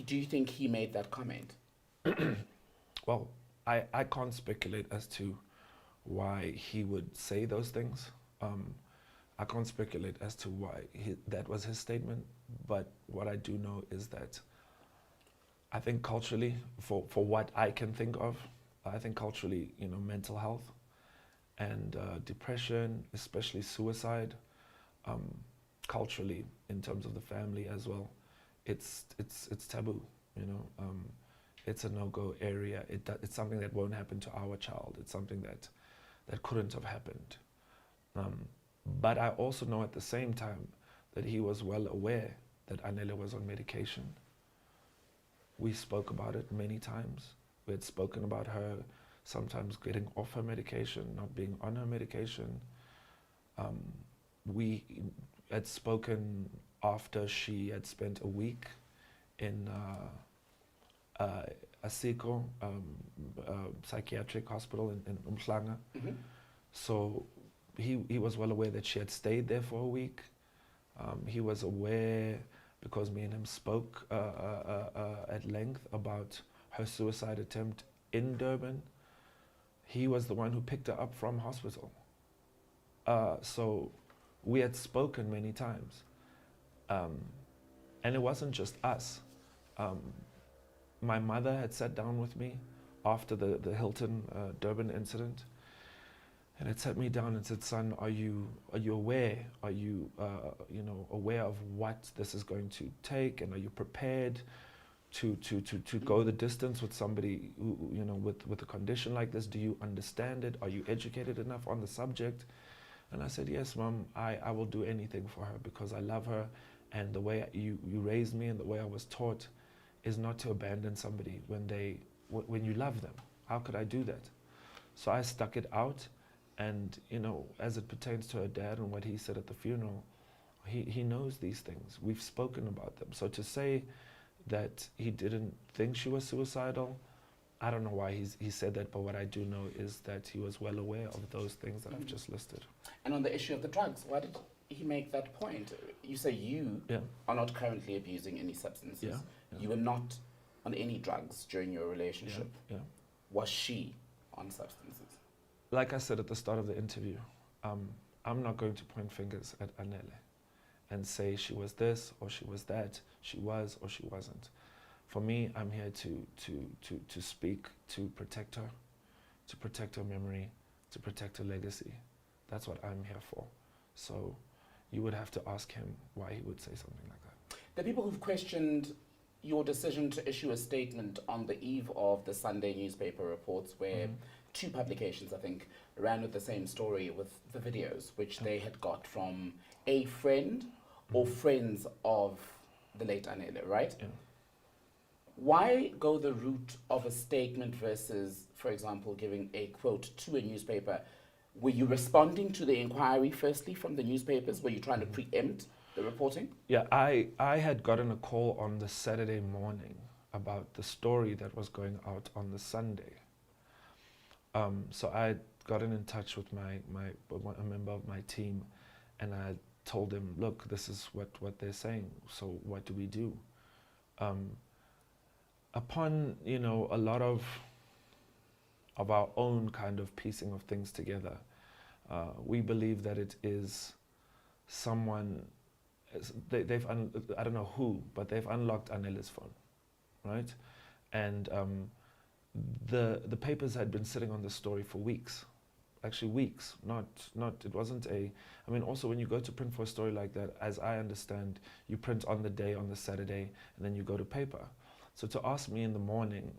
Speaker 1: do you think he made that comment?
Speaker 2: Well, I can't speculate as to why he would say those things. I can't speculate as to why that was his statement, but what I do know is that I think culturally, for what I can think of, I think culturally, mental health and depression, especially suicide, culturally, in terms of the family as well, it's taboo, it's a no-go area. It's something that won't happen to our child. It's something that couldn't have happened. But I also know at the same time that he was well aware that Anele was on medication. We spoke about it many times. We had spoken about her sometimes getting off her medication, not being on her medication. We had spoken after she had spent a week in a SICO, psychiatric hospital in Umhlanga.
Speaker 1: Mm-hmm.
Speaker 2: So he was well aware that she had stayed there for a week. He was aware, because me and him spoke at length about her suicide attempt in Durban. He was the one who picked her up from hospital. So we had spoken many times. And it wasn't just us. My mother had sat down with me after the Hilton Durban incident, and had sat me down and said, "Son, are you aware? Are you aware of what this is going to take, and are you prepared to go the distance with somebody who, with a condition like this? Do you understand it? Are you educated enough on the subject?" And I said, "Yes, Mom, I will do anything for her because I love her, and the way you raised me and the way I was taught is not to abandon somebody when you love them. How could I do that?" So I stuck it out, and as it pertains to her dad and what he said at the funeral, he knows these things. We've spoken about them. So to say that he didn't think she was suicidal, I don't know why he said that, but what I do know is that he was well aware of those things that I've just listed.
Speaker 1: And on the issue of the drugs, why did he make that point? You say you are not currently abusing any substances.
Speaker 2: Yeah.
Speaker 1: You were not on any drugs during your relationship.
Speaker 2: Yeah.
Speaker 1: Was she on substances?
Speaker 2: Like I said at the start of the interview, I'm not going to point fingers at Anele and say she was this or she was that, she was or she wasn't. For me, I'm here to speak, to protect her memory, to protect her legacy. That's what I'm here for. So you would have to ask him why he would say something like that.
Speaker 1: The people who've questioned your decision to issue a statement on the eve of the Sunday newspaper reports where two publications, I think, ran with the same story with the videos, which they had got from a friend or friends of the late Anele, right?
Speaker 2: Yeah.
Speaker 1: Why go the route of a statement versus, for example, giving a quote to a newspaper? Were you responding to the inquiry firstly from the newspapers? Were you trying to preempt the reporting?
Speaker 2: Yeah, I had gotten a call on the Saturday morning about the story that was going out on the Sunday. So I had gotten in touch with a member of my team, and I told him, "Look, this is what they're saying. So what do we do?" Upon a lot of our own kind of piecing of things together, we believe that it is someone. They've I don't know who, but they've unlocked Anele's phone, right? And the papers had been sitting on the story for weeks, actually weeks. Not it wasn't a. I mean, also when you go to print for a story like that, as I understand, you print on the day on the Saturday, and then you go to paper. So to ask me in the morning,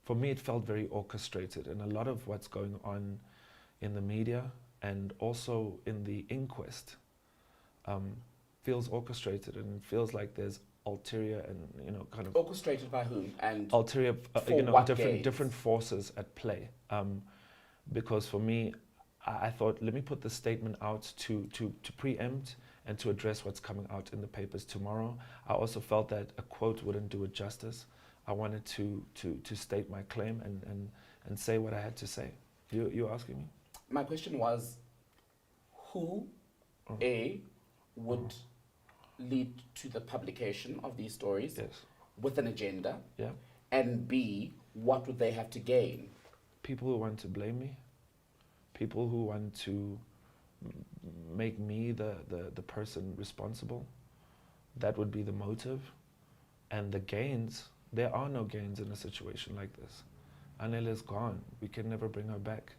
Speaker 2: for me it felt very orchestrated, and a lot of what's going on in the media and also in the inquest feels orchestrated, and it feels like there's ulterior and kind of
Speaker 1: orchestrated by whom and
Speaker 2: ulterior
Speaker 1: what
Speaker 2: different forces at play. Because for me, I thought, let me put the statement out to preempt and to address what's coming out in the papers tomorrow. I also felt that a quote wouldn't do it justice. I wanted to state my claim and say what I had to say. You asking me?
Speaker 1: My question was, who would lead to the publication of these stories
Speaker 2: Yes.
Speaker 1: with an agenda?
Speaker 2: Yeah.
Speaker 1: And B, what would they have to gain?
Speaker 2: People who want to blame me, people who want to make me the person responsible. That would be the motive. And the gains, there are no gains in a situation like this. Anele is gone. We can never bring her back.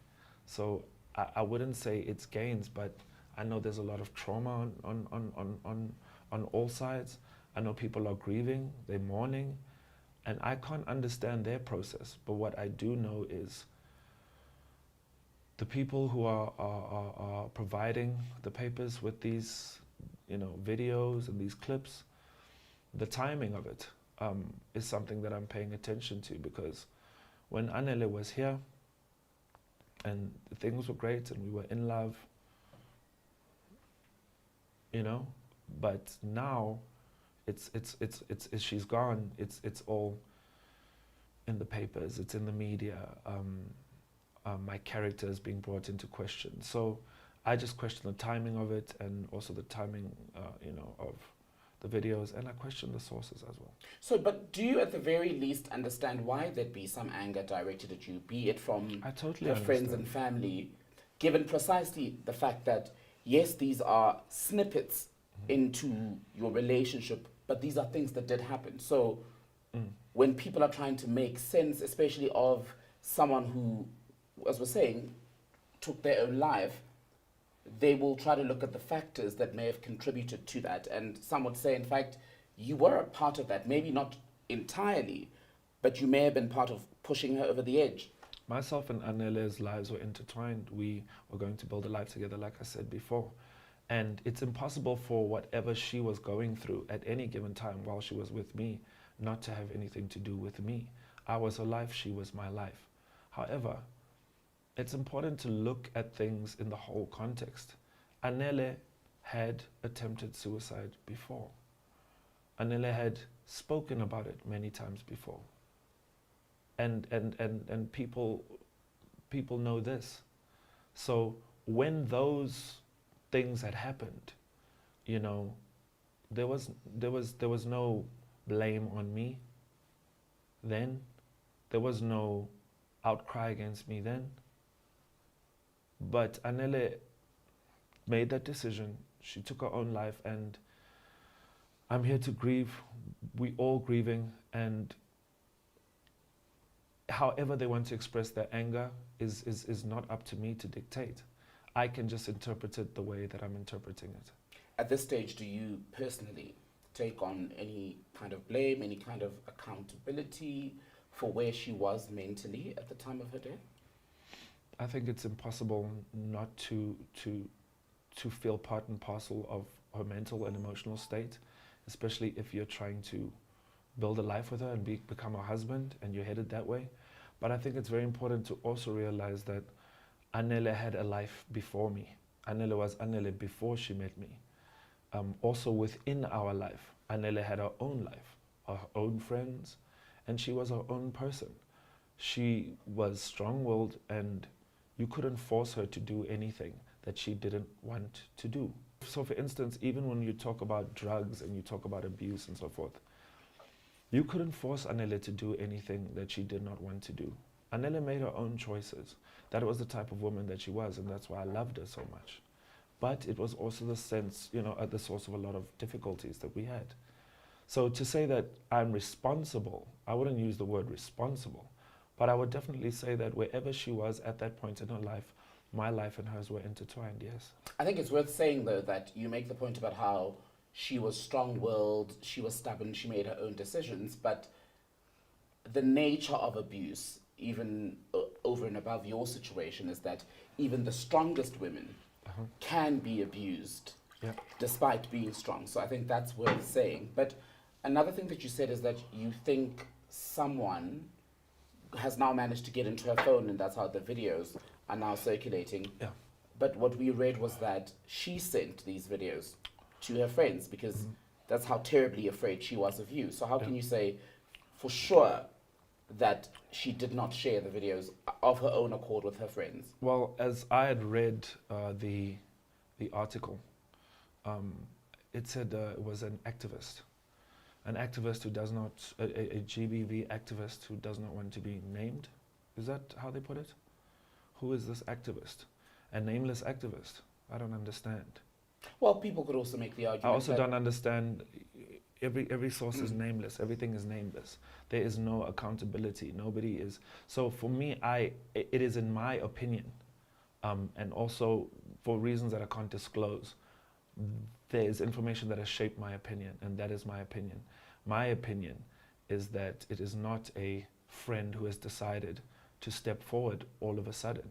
Speaker 2: So I wouldn't say it's gains, but I know there's a lot of trauma on all sides. I know people are grieving, they're mourning, and I can't understand their process. But what I do know is the people who are providing the papers with these, videos and these clips, the timing of it is something that I'm paying attention to, because when Anele was here and things were great and we were in love, but now it's she's gone. It's all in the papers. It's in the media. My character is being brought into question. So I just question the timing of it, and also the timing, of the videos, and I question the sources as well.
Speaker 1: So, but do you at the very least understand why there'd be some anger directed at you, be it from
Speaker 2: I totally
Speaker 1: her friends
Speaker 2: understand.
Speaker 1: and family, given precisely the fact that, yes, these are snippets into your relationship, but these are things that did happen. So when people are trying to make sense, especially of someone who, as we're saying, took their own life, they will try to look at the factors that may have contributed to that. And some would say, in fact, you were a part of that. Maybe not entirely, but you may have been part of pushing her over the edge.
Speaker 2: Myself and Anele's lives were intertwined. We were going to build a life together, like I said before. And it's impossible for whatever she was going through at any given time while she was with me not to have anything to do with me. I was her life, she was my life. However, it's important to look at things in the whole context. Anele had attempted suicide before. Anele had spoken about it many times before. And people know this. So when those things had happened, there was no blame on me then. There was no outcry against me then. But Anele made that decision. She took her own life, and I'm here to grieve. We all grieving, and however they want to express their anger is not up to me to dictate. I can just interpret it the way that I'm interpreting it.
Speaker 1: At this stage, do you personally take on any kind of blame, any kind of accountability for where she was mentally at the time of her death?
Speaker 2: I think it's impossible not to feel part and parcel of her mental and emotional state, especially if you're trying to build a life with her and become her husband and you're headed that way. But I think it's very important to also realize that Anele had a life before me. Anele was Anele before she met me. Also within our life, Anele had her own life, her own friends, and she was her own person. She was strong-willed, and you couldn't force her to do anything that she didn't want to do. So for instance, even when you talk about drugs and you talk about abuse and so forth, you couldn't force Anele to do anything that she did not want to do. Anele made her own choices. That was the type of woman that she was, and that's why I loved her so much. But it was also the sense, at the source of a lot of difficulties that we had. So to say that I'm responsible, I wouldn't use the word responsible, but I would definitely say that wherever she was at that point in her life, my life and hers were intertwined, yes.
Speaker 1: I think it's worth saying, though, that you make the point about how she was strong-willed, she was stubborn, she made her own decisions, but the nature of abuse, even over and above your situation, is that even the strongest women can be abused despite being strong. So I think that's worth saying. But another thing that you said is that you think someone has now managed to get into her phone, and that's how the videos are now circulating.
Speaker 2: Yeah.
Speaker 1: But what we read was that she sent these videos to her friends because that's how terribly afraid she was of you. So how can you say for sure that she did not share the videos of her own accord with her friends?
Speaker 2: Well, as I had read the article, it said it was an activist. An activist who does not, a GBV activist who does not want to be named. Is that how they put it? Who is this activist? A nameless activist. I don't understand.
Speaker 1: Well, people could also make the
Speaker 2: I
Speaker 1: argument
Speaker 2: also
Speaker 1: that
Speaker 2: don't understand. Every source is nameless. Everything is nameless. There is no accountability. Nobody is. So for me, it is in my opinion, and also for reasons that I can't disclose, there is information that has shaped my opinion, and that is my opinion. My opinion is that it is not a friend who has decided to step forward all of a sudden.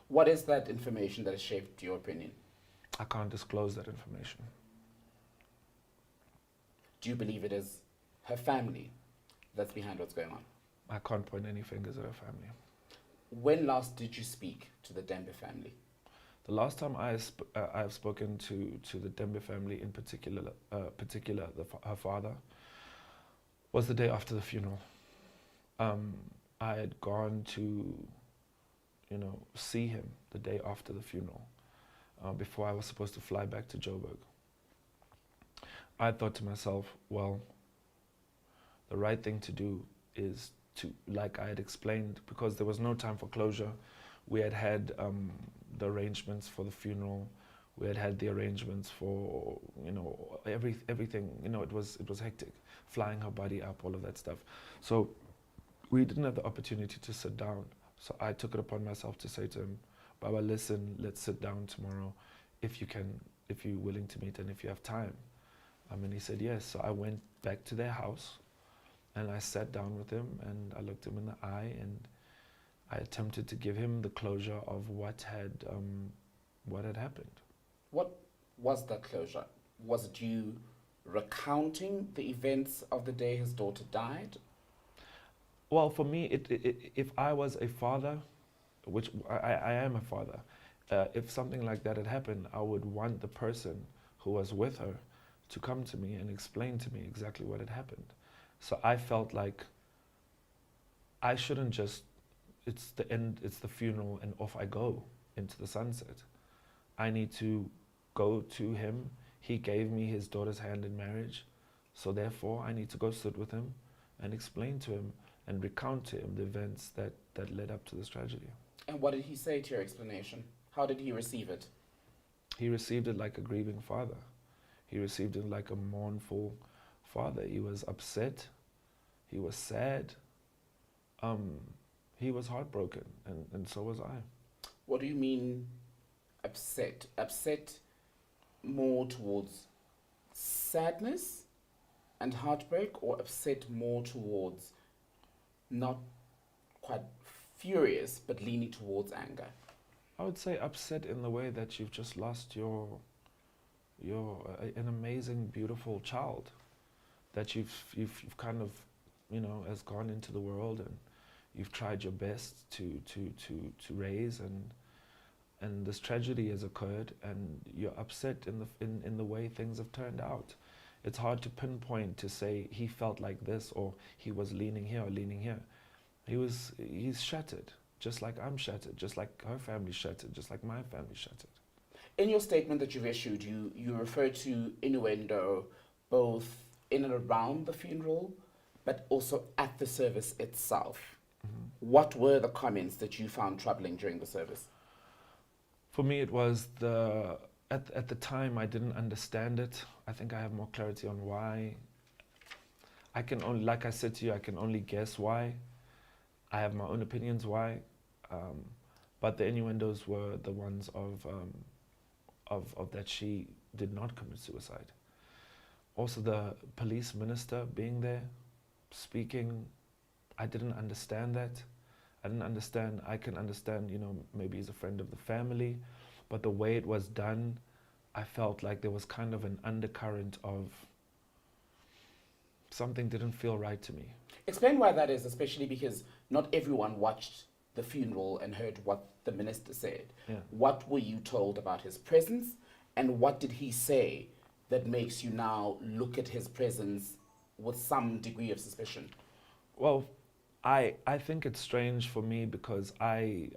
Speaker 1: What is that information that has shaped your opinion?
Speaker 2: I can't disclose that information.
Speaker 1: Do you believe it is her family that's behind what's going on?
Speaker 2: I can't point any fingers at her family.
Speaker 1: When last did you speak to the Tembe family?
Speaker 2: The last time I have spoken to the Tembe family in particular, her father, was the day after the funeral. I had gone to, see him the day after the funeral, before I was supposed to fly back to Joburg. I thought to myself, well, the right thing to do is to, like I had explained, because there was no time for closure. We had the arrangements for the funeral. We had the arrangements for, everything. It was hectic, flying her body up, all of that stuff. So we didn't have the opportunity to sit down. So I took it upon myself to say to him, Baba, listen, let's sit down tomorrow if you can, if you're willing to meet and if you have time. And he said yes. So I went back to their house and I sat down with him and I looked him in the eye and I attempted to give him the closure of what had happened.
Speaker 1: What was that closure? Was it you recounting the events of the day his daughter died?
Speaker 2: Well, for me, if I was a father, which I am a father, if something like that had happened, I would want the person who was with her to come to me and explain to me exactly what had happened. So I felt like I shouldn't just, it's the end, it's the funeral, and off I go into the sunset. I need to go to him. He gave me his daughter's hand in marriage. So therefore, I need to go sit with him and explain to him and recount to him the events that led up to this tragedy.
Speaker 1: And what did he say to your explanation? How did he receive it?
Speaker 2: He received it like a grieving father. He received it like a mournful father. He was upset. He was sad. He was heartbroken, and so was I.
Speaker 1: What do you mean upset? Upset more towards sadness and heartbreak, or upset more towards not quite furious, but leaning towards anger?
Speaker 2: I would say upset in the way that you've just lost an amazing, beautiful child that you've kind of, has gone into the world and you've tried your best to raise, and this tragedy has occurred and you're upset in the way things have turned out. It's hard to pinpoint to say he felt like this or he was leaning here or leaning here. He's shattered, just like I'm shattered, just like her family's shattered, just like my family's shattered.
Speaker 1: In your statement that you've issued, you refer to innuendo both in and around the funeral, but also at the service itself. Mm-hmm. What were the comments that you found troubling during the service?
Speaker 2: For me, it was at the time I didn't understand it. I think I have more clarity on why. I can only, like I said to you, I can only guess why. I have my own opinions why, but the innuendos were the ones of that she did not commit suicide. Also, the police minister being there, speaking, I didn't understand that. I didn't understand. I can understand, maybe he's a friend of the family, but the way it was done, I felt like there was kind of an undercurrent of something didn't feel right to me.
Speaker 1: Explain why that is, especially because not everyone watched the funeral and heard what the minister said.
Speaker 2: Yeah.
Speaker 1: What were you told about his presence, and what did he say that makes you now look at his presence with some degree of suspicion?
Speaker 2: Well, I think it's strange for me because I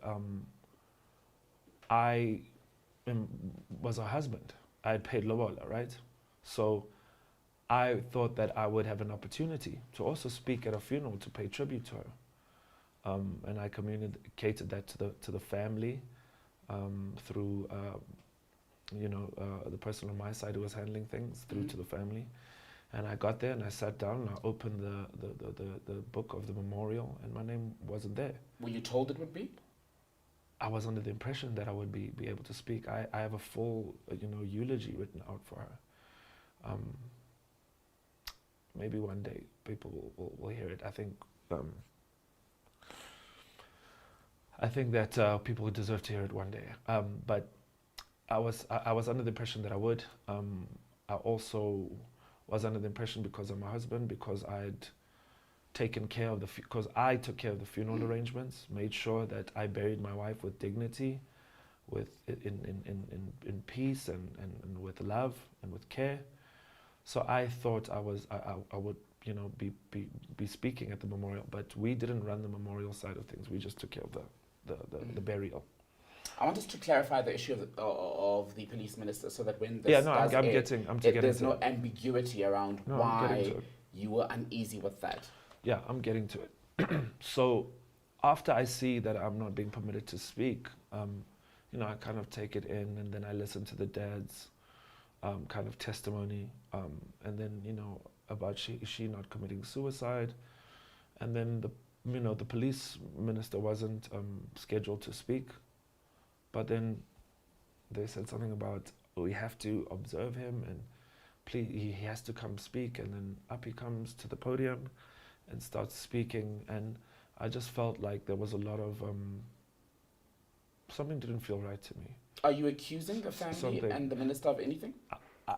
Speaker 2: was her husband. I had paid lobola, right? So I thought that I would have an opportunity to also speak at a funeral to pay tribute to her. And I communicated that to the family through the person on my side who was handling things through to the family. And I got there and I sat down and I opened the book of the memorial and my name wasn't there.
Speaker 1: Were you told it would be?
Speaker 2: I was under the impression that I would be able to speak. I have a full eulogy written out for her. Maybe one day people will hear it. I think that people deserve to hear it one day. But I was under the impression that I would. I also was under the impression because of my husband, because I'd taken care of because I took care of the funeral arrangements, made sure that I buried my wife with dignity, in peace and with love and with care. So I thought I would be speaking at the memorial, but we didn't run the memorial side of things. We just took care of the burial.
Speaker 1: I want us to clarify the issue of the police minister, so that when this there's no ambiguity around why you were uneasy with that.
Speaker 2: Yeah, I'm getting to it. So after I see that I'm not being permitted to speak, I kind of take it in, and then I listen to the dad's kind of testimony, and then about she not committing suicide, and then the police minister wasn't scheduled to speak. But then they said something about we have to observe him and please, he has to come speak. And then up he comes to the podium and starts speaking. And I just felt like there was a lot of something didn't feel right to me.
Speaker 1: Are you accusing the family and the minister of anything?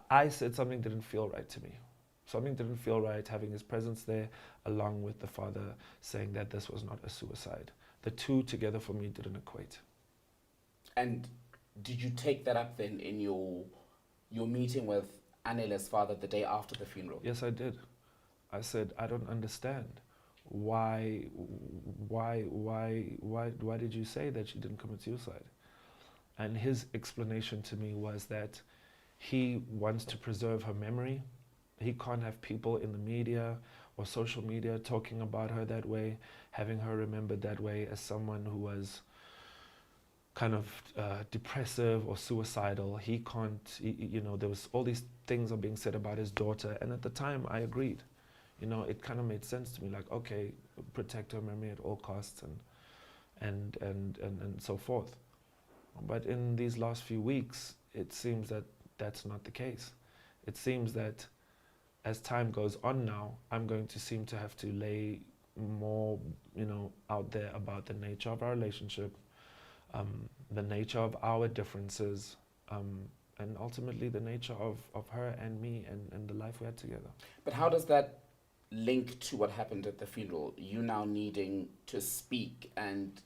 Speaker 2: I said something didn't feel right to me. Something didn't feel right having his presence there, along with the father saying that this was not a suicide. The two together for me didn't equate.
Speaker 1: And did you take that up then in your meeting with Anele's father the day after the funeral?
Speaker 2: Yes, I did. I said, I don't understand. Why did you say that she didn't commit suicide? And his explanation to me was that he wants to preserve her memory. He can't have people in the media or social media talking about her that way, having her remembered that way as someone who was kind of depressive or suicidal. He can't, there was all these things are being said about his daughter. And at the time I agreed. It kind of made sense to me, like, okay, protect her memory at all costs and so forth. But in these last few weeks, it seems that that's not the case. It seems that as time goes on now, I'm going to seem to have to lay more, out there about the nature of our relationship, the nature of our differences, and ultimately the nature of her and me and the life we had together.
Speaker 1: But how does that link to what happened at the funeral? You now needing to speak and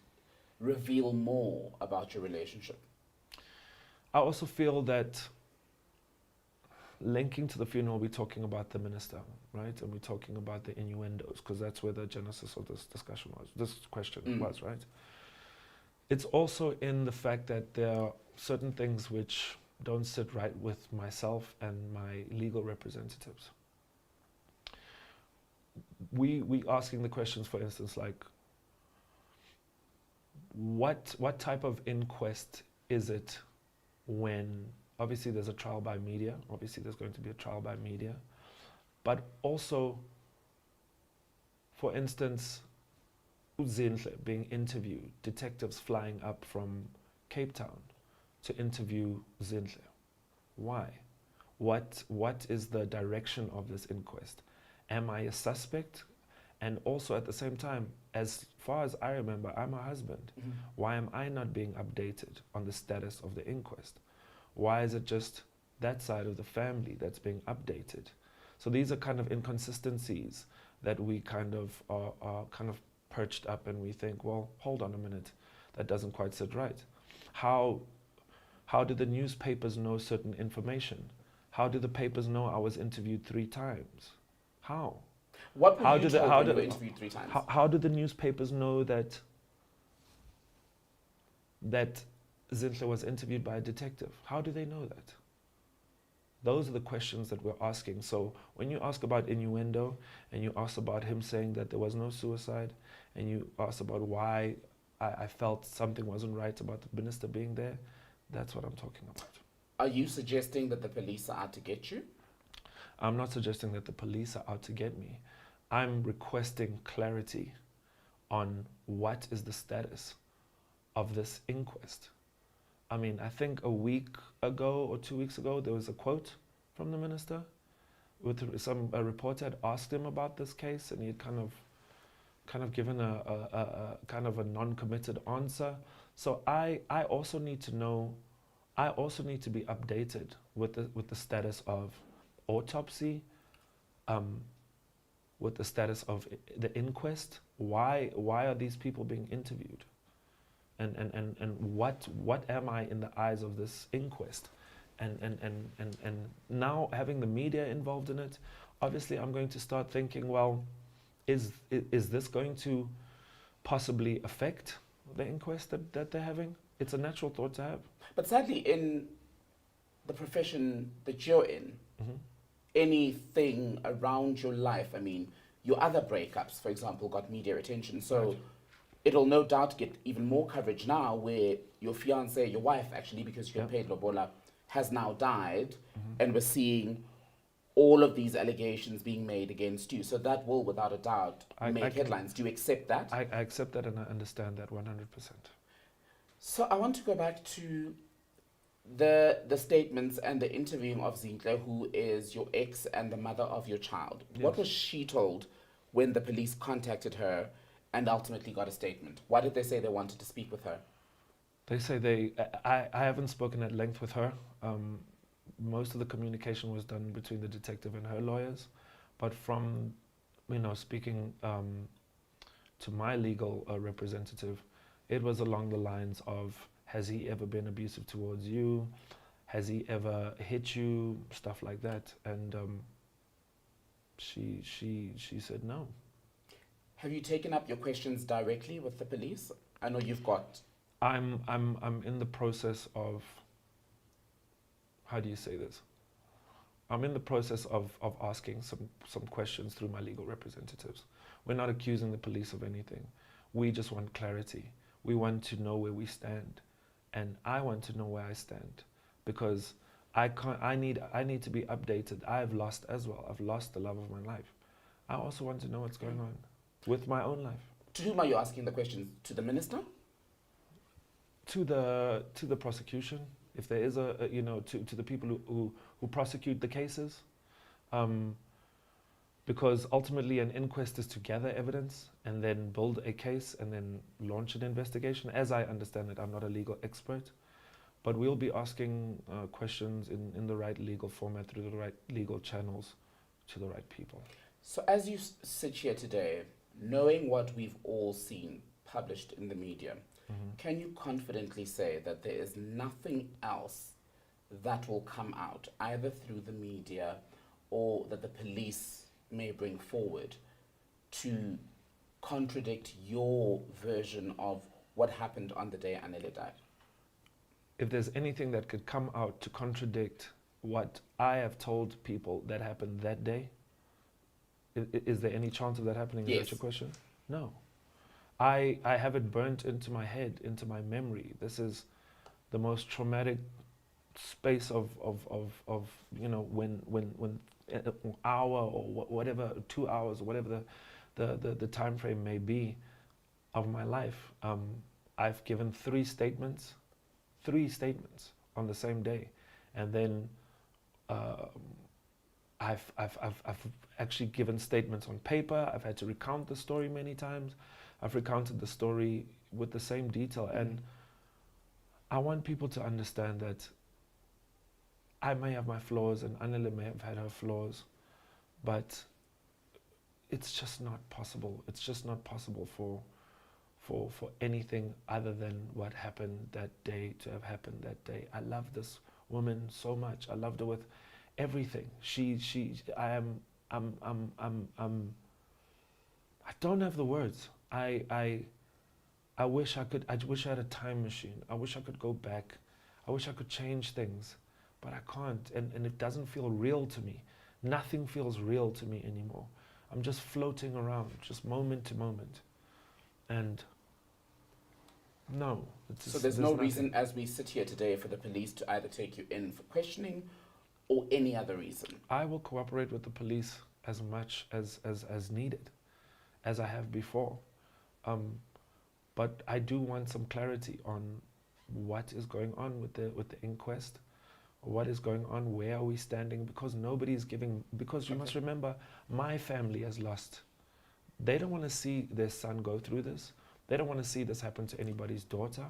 Speaker 1: reveal more about your relationship?
Speaker 2: I also feel that linking to the funeral, we're talking about the minister, right? And we're talking about the innuendos, because that's where the genesis of this question was, right? It's also in the fact that there are certain things which don't sit right with myself and my legal representatives. We asking the questions, for instance, like, what type of inquest is it when, obviously there's a trial by media, obviously there's going to be a trial by media, but also, for instance, Uzinhle being interviewed, detectives flying up from Cape Town to interview Zinhle. Why? What is the direction of this inquest? Am I a suspect? And also at the same time, as far as I remember, I'm a husband. Mm-hmm. Why am I not being updated on the status of the inquest? Why is it just that side of the family that's being updated? So these are kind of inconsistencies that we kind of are kind of perched up, and we think, well, hold on a minute, that doesn't quite sit right. How do the newspapers know certain information? How do the papers know I was interviewed 3 times? How?
Speaker 1: What were you told when you were interviewed 3 times?
Speaker 2: How do the newspapers know that Zinhle was interviewed by a detective? How do they know that? Those are the questions that we're asking. So when you ask about innuendo, and you ask about him saying that there was no suicide, and you ask about why I felt something wasn't right about the minister being there, that's what I'm talking about.
Speaker 1: Are you suggesting that the police are out to get you?
Speaker 2: I'm not suggesting that the police are out to get me. I'm requesting clarity on what is the status of this inquest. I mean, I think a week ago or 2 weeks ago, there was a quote from the minister with a reporter had asked him about this case, and he had kind of given a kind of a non-committed answer. So I also need to know, I also need to be updated with the status of autopsy, with the status of the inquest. Why are these people being interviewed? And what am I in the eyes of this inquest? And now having the media involved in it, obviously I'm going to start thinking, well, is this going to possibly affect the inquest that they're having? It's a natural thought to have.
Speaker 1: But sadly, in the profession that you're in,
Speaker 2: Mm-hmm.
Speaker 1: anything around your life, I mean, your other breakups, for example, got media attention. So
Speaker 2: Right.
Speaker 1: it'll no doubt get even more coverage now where your fiance, your wife actually, because you're
Speaker 2: Yep.
Speaker 1: paid Lobola, has now died,
Speaker 2: Mm-hmm.
Speaker 1: and we're seeing all of these allegations being made against you. So that will, without a doubt,
Speaker 2: I
Speaker 1: make
Speaker 2: can-
Speaker 1: headlines. Do you accept that?
Speaker 2: I accept that and I understand that 100%.
Speaker 1: So I want to go back to the statements and the interviewing of Zinhle, who is your ex and the mother of your child. What
Speaker 2: Yes.
Speaker 1: was she told when the police contacted her and ultimately got a statement? Why did they say they wanted to speak with her?
Speaker 2: They say I haven't spoken at length with her. Most of the communication was done between the detective and her lawyers. But from, speaking to my legal representative, it was along the lines of, has he ever been abusive towards you? Has he ever hit you? Stuff like that. And she said no.
Speaker 1: Have you taken up your questions directly with the police? I know you've got.
Speaker 2: I'm in the process of, how do you say this? I'm in the process of asking some questions through my legal representatives. We're not accusing the police of anything. We just want clarity. We want to know where we stand. And I want to know where I stand, because I need to be updated. I've lost as well. I've lost the love of my life. I also want to know what's going on with my own life.
Speaker 1: To whom are you asking the questions? To the minister?
Speaker 2: To the prosecution, if there is to the people who prosecute the cases, because ultimately an inquest is to gather evidence and then build a case and then launch an investigation. As I understand it, I'm not a legal expert, but we'll be asking questions in the right legal format, through the right legal channels, to the right people.
Speaker 1: So as you sit here today, knowing what we've all seen published in the media, can you confidently say that there is nothing else that will come out, either through the media or that the police may bring forward, to contradict your version of what happened on the day Anele died?
Speaker 2: If there's anything that could come out to contradict what I have told people that happened that day, is there any chance of that happening? Is
Speaker 1: Yes.
Speaker 2: that your question? No. I have it burnt into my head, into my memory. This is the most traumatic space of when an hour or whatever, 2 hours or whatever the time frame may be of my life. I've given three statements on the same day, and then I've actually given statements on paper. I've had to recount the story many times. I've recounted the story with the same detail, and I want people to understand that I may have my flaws and Anele may have had her flaws, but it's just not possible. It's just not possible for anything other than what happened that day to have happened that day. I love this woman so much. I loved her with everything. I don't have the words. I wish I had a time machine. I wish I could go back. I wish I could change things. but I can't, and it doesn't feel real to me. Nothing feels real to me anymore. I'm just floating around, just moment to moment. And no, it's
Speaker 1: So
Speaker 2: just,
Speaker 1: there's
Speaker 2: there's
Speaker 1: no
Speaker 2: nothing.
Speaker 1: reason as we sit here today for the police to either take you in for questioning or any other reason.
Speaker 2: I will cooperate with the police as much as needed, as I have before. But I do want some clarity on what is going on with the inquest, what is going on, where are we standing, because nobody's giving, because you must remember, my family has lost. They don't want to see their son go through this. They don't want to see this happen to anybody's daughter.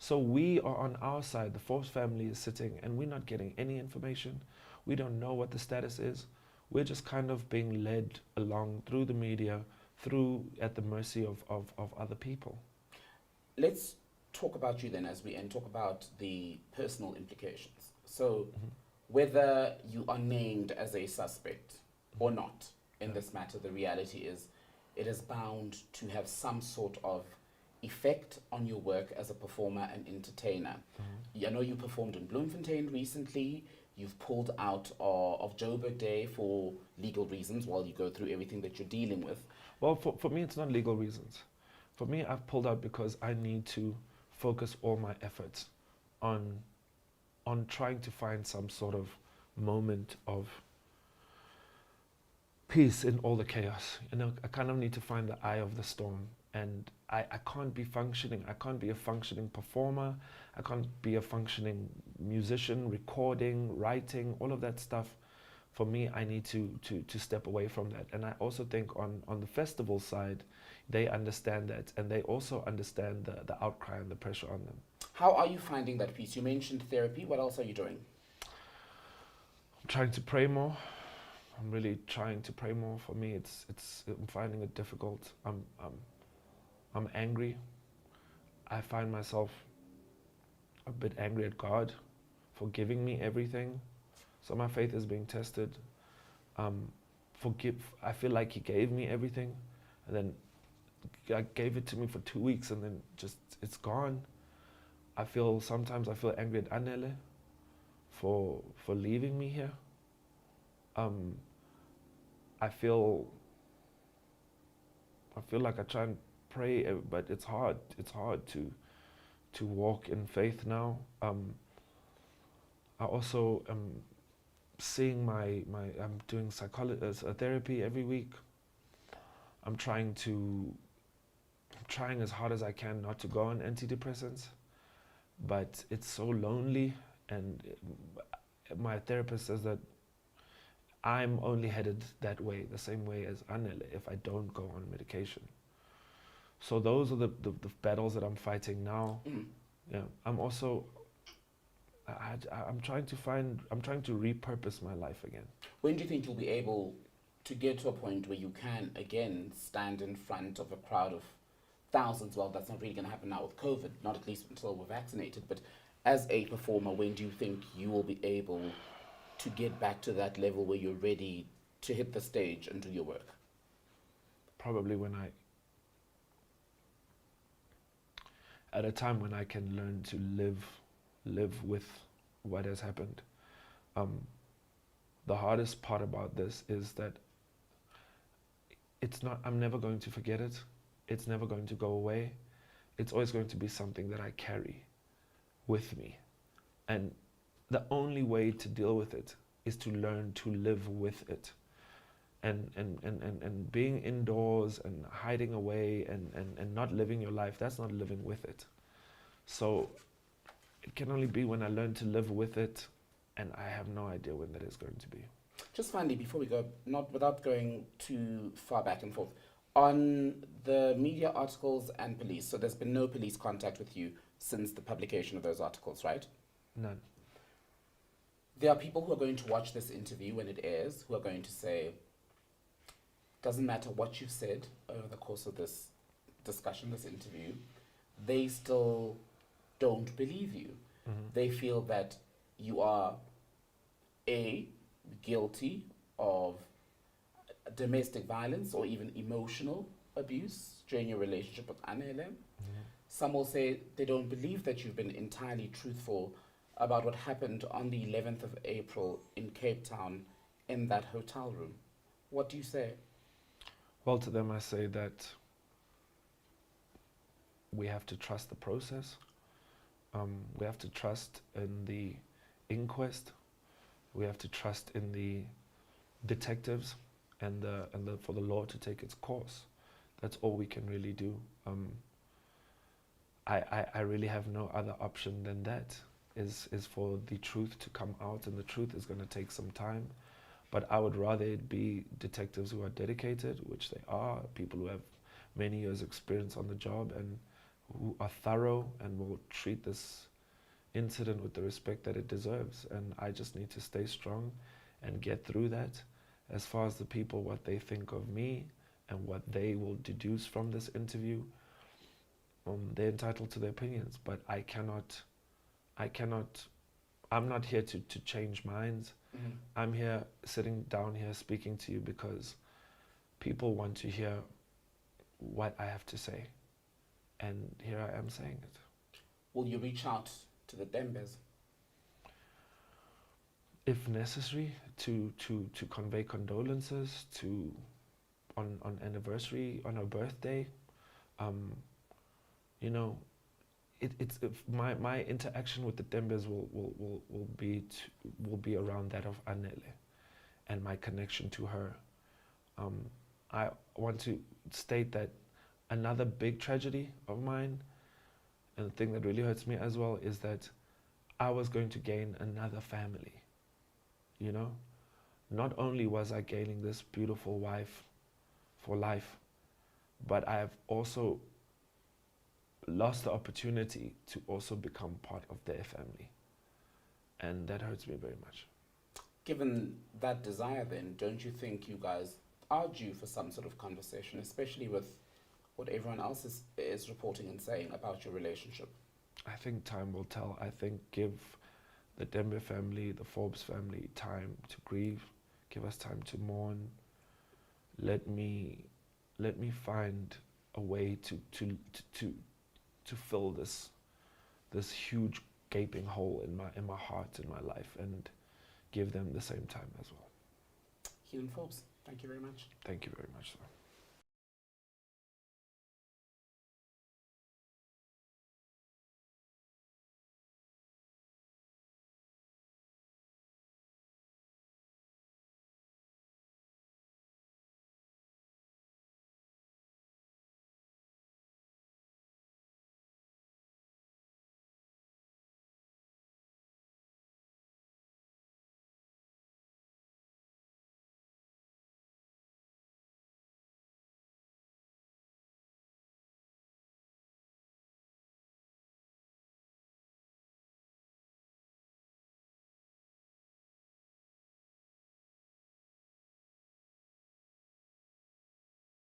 Speaker 2: So we are on our side, the Forbes family is sitting, and we're not getting any information. We don't know what the status is. We're just kind of being led along through the media, through at the mercy of other people.
Speaker 1: Let's talk about you then as we end, talk about the personal implications. So whether you are named as a suspect or not in this matter, the reality is it is bound to have some sort of effect on your work as a performer and entertainer. I know you performed in Bloemfontein recently. You've pulled out of Joburg Day for legal reasons while you go through everything that you're dealing with.
Speaker 2: Well, for me, it's not legal reasons. For me, I've pulled out because I need to focus all my efforts on trying to find some sort of moment of peace in all the chaos. You know, I kind of need to find the eye of the storm. And I can't be functioning. I can't be a functioning performer. I can't be a functioning musician, recording, writing, all of that stuff. For me, I need to step away from that. And I also think on the festival side, they understand that. And they also understand the outcry and the pressure on them.
Speaker 1: How are you finding that peace? You mentioned therapy. What else are you doing?
Speaker 2: I'm trying to pray more. I'm really trying to pray more. For me, I'm finding it difficult. I'm angry. I find myself a bit angry at God for giving me everything. So my faith is being tested. I feel like He gave me everything, and then I gave it to me for 2 weeks, and then just it's gone. Sometimes I feel angry at Anele for leaving me here. I feel like I try and pray, but it's hard. It's hard to walk in faith now. I also am seeing I'm doing therapy every week. I'm trying as hard as I can not to go on antidepressants, but it's so lonely, and my therapist says that I'm only headed that way, the same way as Anele, if I don't go on medication. So those are the battles that I'm fighting now. Yeah, I'm also, I'm trying to repurpose my life again.
Speaker 1: When do you think you'll be able to get to a point where you can again stand in front of a crowd of thousands? Well, that's not really going to happen now with COVID, not at least until we're vaccinated. But as a performer, when do you think you will be able to get back to that level where you're ready to hit the stage and do your work?
Speaker 2: Probably at a time when I can learn to live with what has happened. The hardest part about this is that I'm never going to forget it. It's never going to go away. It's always going to be something that I carry with me. And the only way to deal with it is to learn to live with it. And being indoors and hiding away and not living your life, that's not living with it. So it can only be when I learn to live with it, and I have no idea when that is going to be.
Speaker 1: Just finally, before we go, not without going too far back and forth, on the media articles and police, so there's been no police contact with you since the publication of those articles, right?
Speaker 2: None.
Speaker 1: There are people who are going to watch this interview when it airs, who are going to say, doesn't matter what you've said over the course of this discussion, this interview, they still don't believe you. They feel that you are guilty of domestic violence or even emotional abuse during your relationship with Anele. Some will say they don't believe that you've been entirely truthful about what happened on the 11th of April in Cape Town in that hotel room. What do you say?
Speaker 2: Well, to them, I say that we have to trust the process. We have to trust in the inquest. We have to trust in the detectives and for the law to take its course. That's all we can really do. I really have no other option than that. Is for the truth to come out, and the truth is going to take some time. But I would rather it be detectives who are dedicated, which they are, people who have many years experience on the job and who are thorough and will treat this incident with the respect that it deserves. And I just need to stay strong and get through that. As far as the people, what they think of me and what they will deduce from this interview, they're entitled to their opinions, but I'm not here to change minds.
Speaker 1: Mm-hmm.
Speaker 2: I'm here, sitting down here, speaking to you because people want to hear what I have to say. And here I am saying it.
Speaker 1: Will you reach out to the Tembes?
Speaker 2: If necessary, to convey condolences, on anniversary, on her birthday, you know, it's my interaction with the Tembes will be around that of Anele and my connection to her. I want to state that another big tragedy of mine, and the thing that really hurts me as well, is that I was going to gain another family. You know, not only was I gaining this beautiful wife for life, but I have also lost the opportunity to also become part of their family. And that hurts me very much.
Speaker 1: Given that desire, then, don't you think you guys are due for some sort of conversation, especially with what everyone else is reporting and saying about your relationship?
Speaker 2: I think time will tell. I think give the Tembe family, the Forbes family time to grieve, give us time to mourn. Let me find a way to fill this huge gaping hole in my heart, in my life, and give them the same time as well.
Speaker 1: Helen Forbes, thank you very much.
Speaker 2: Thank you very much, sir.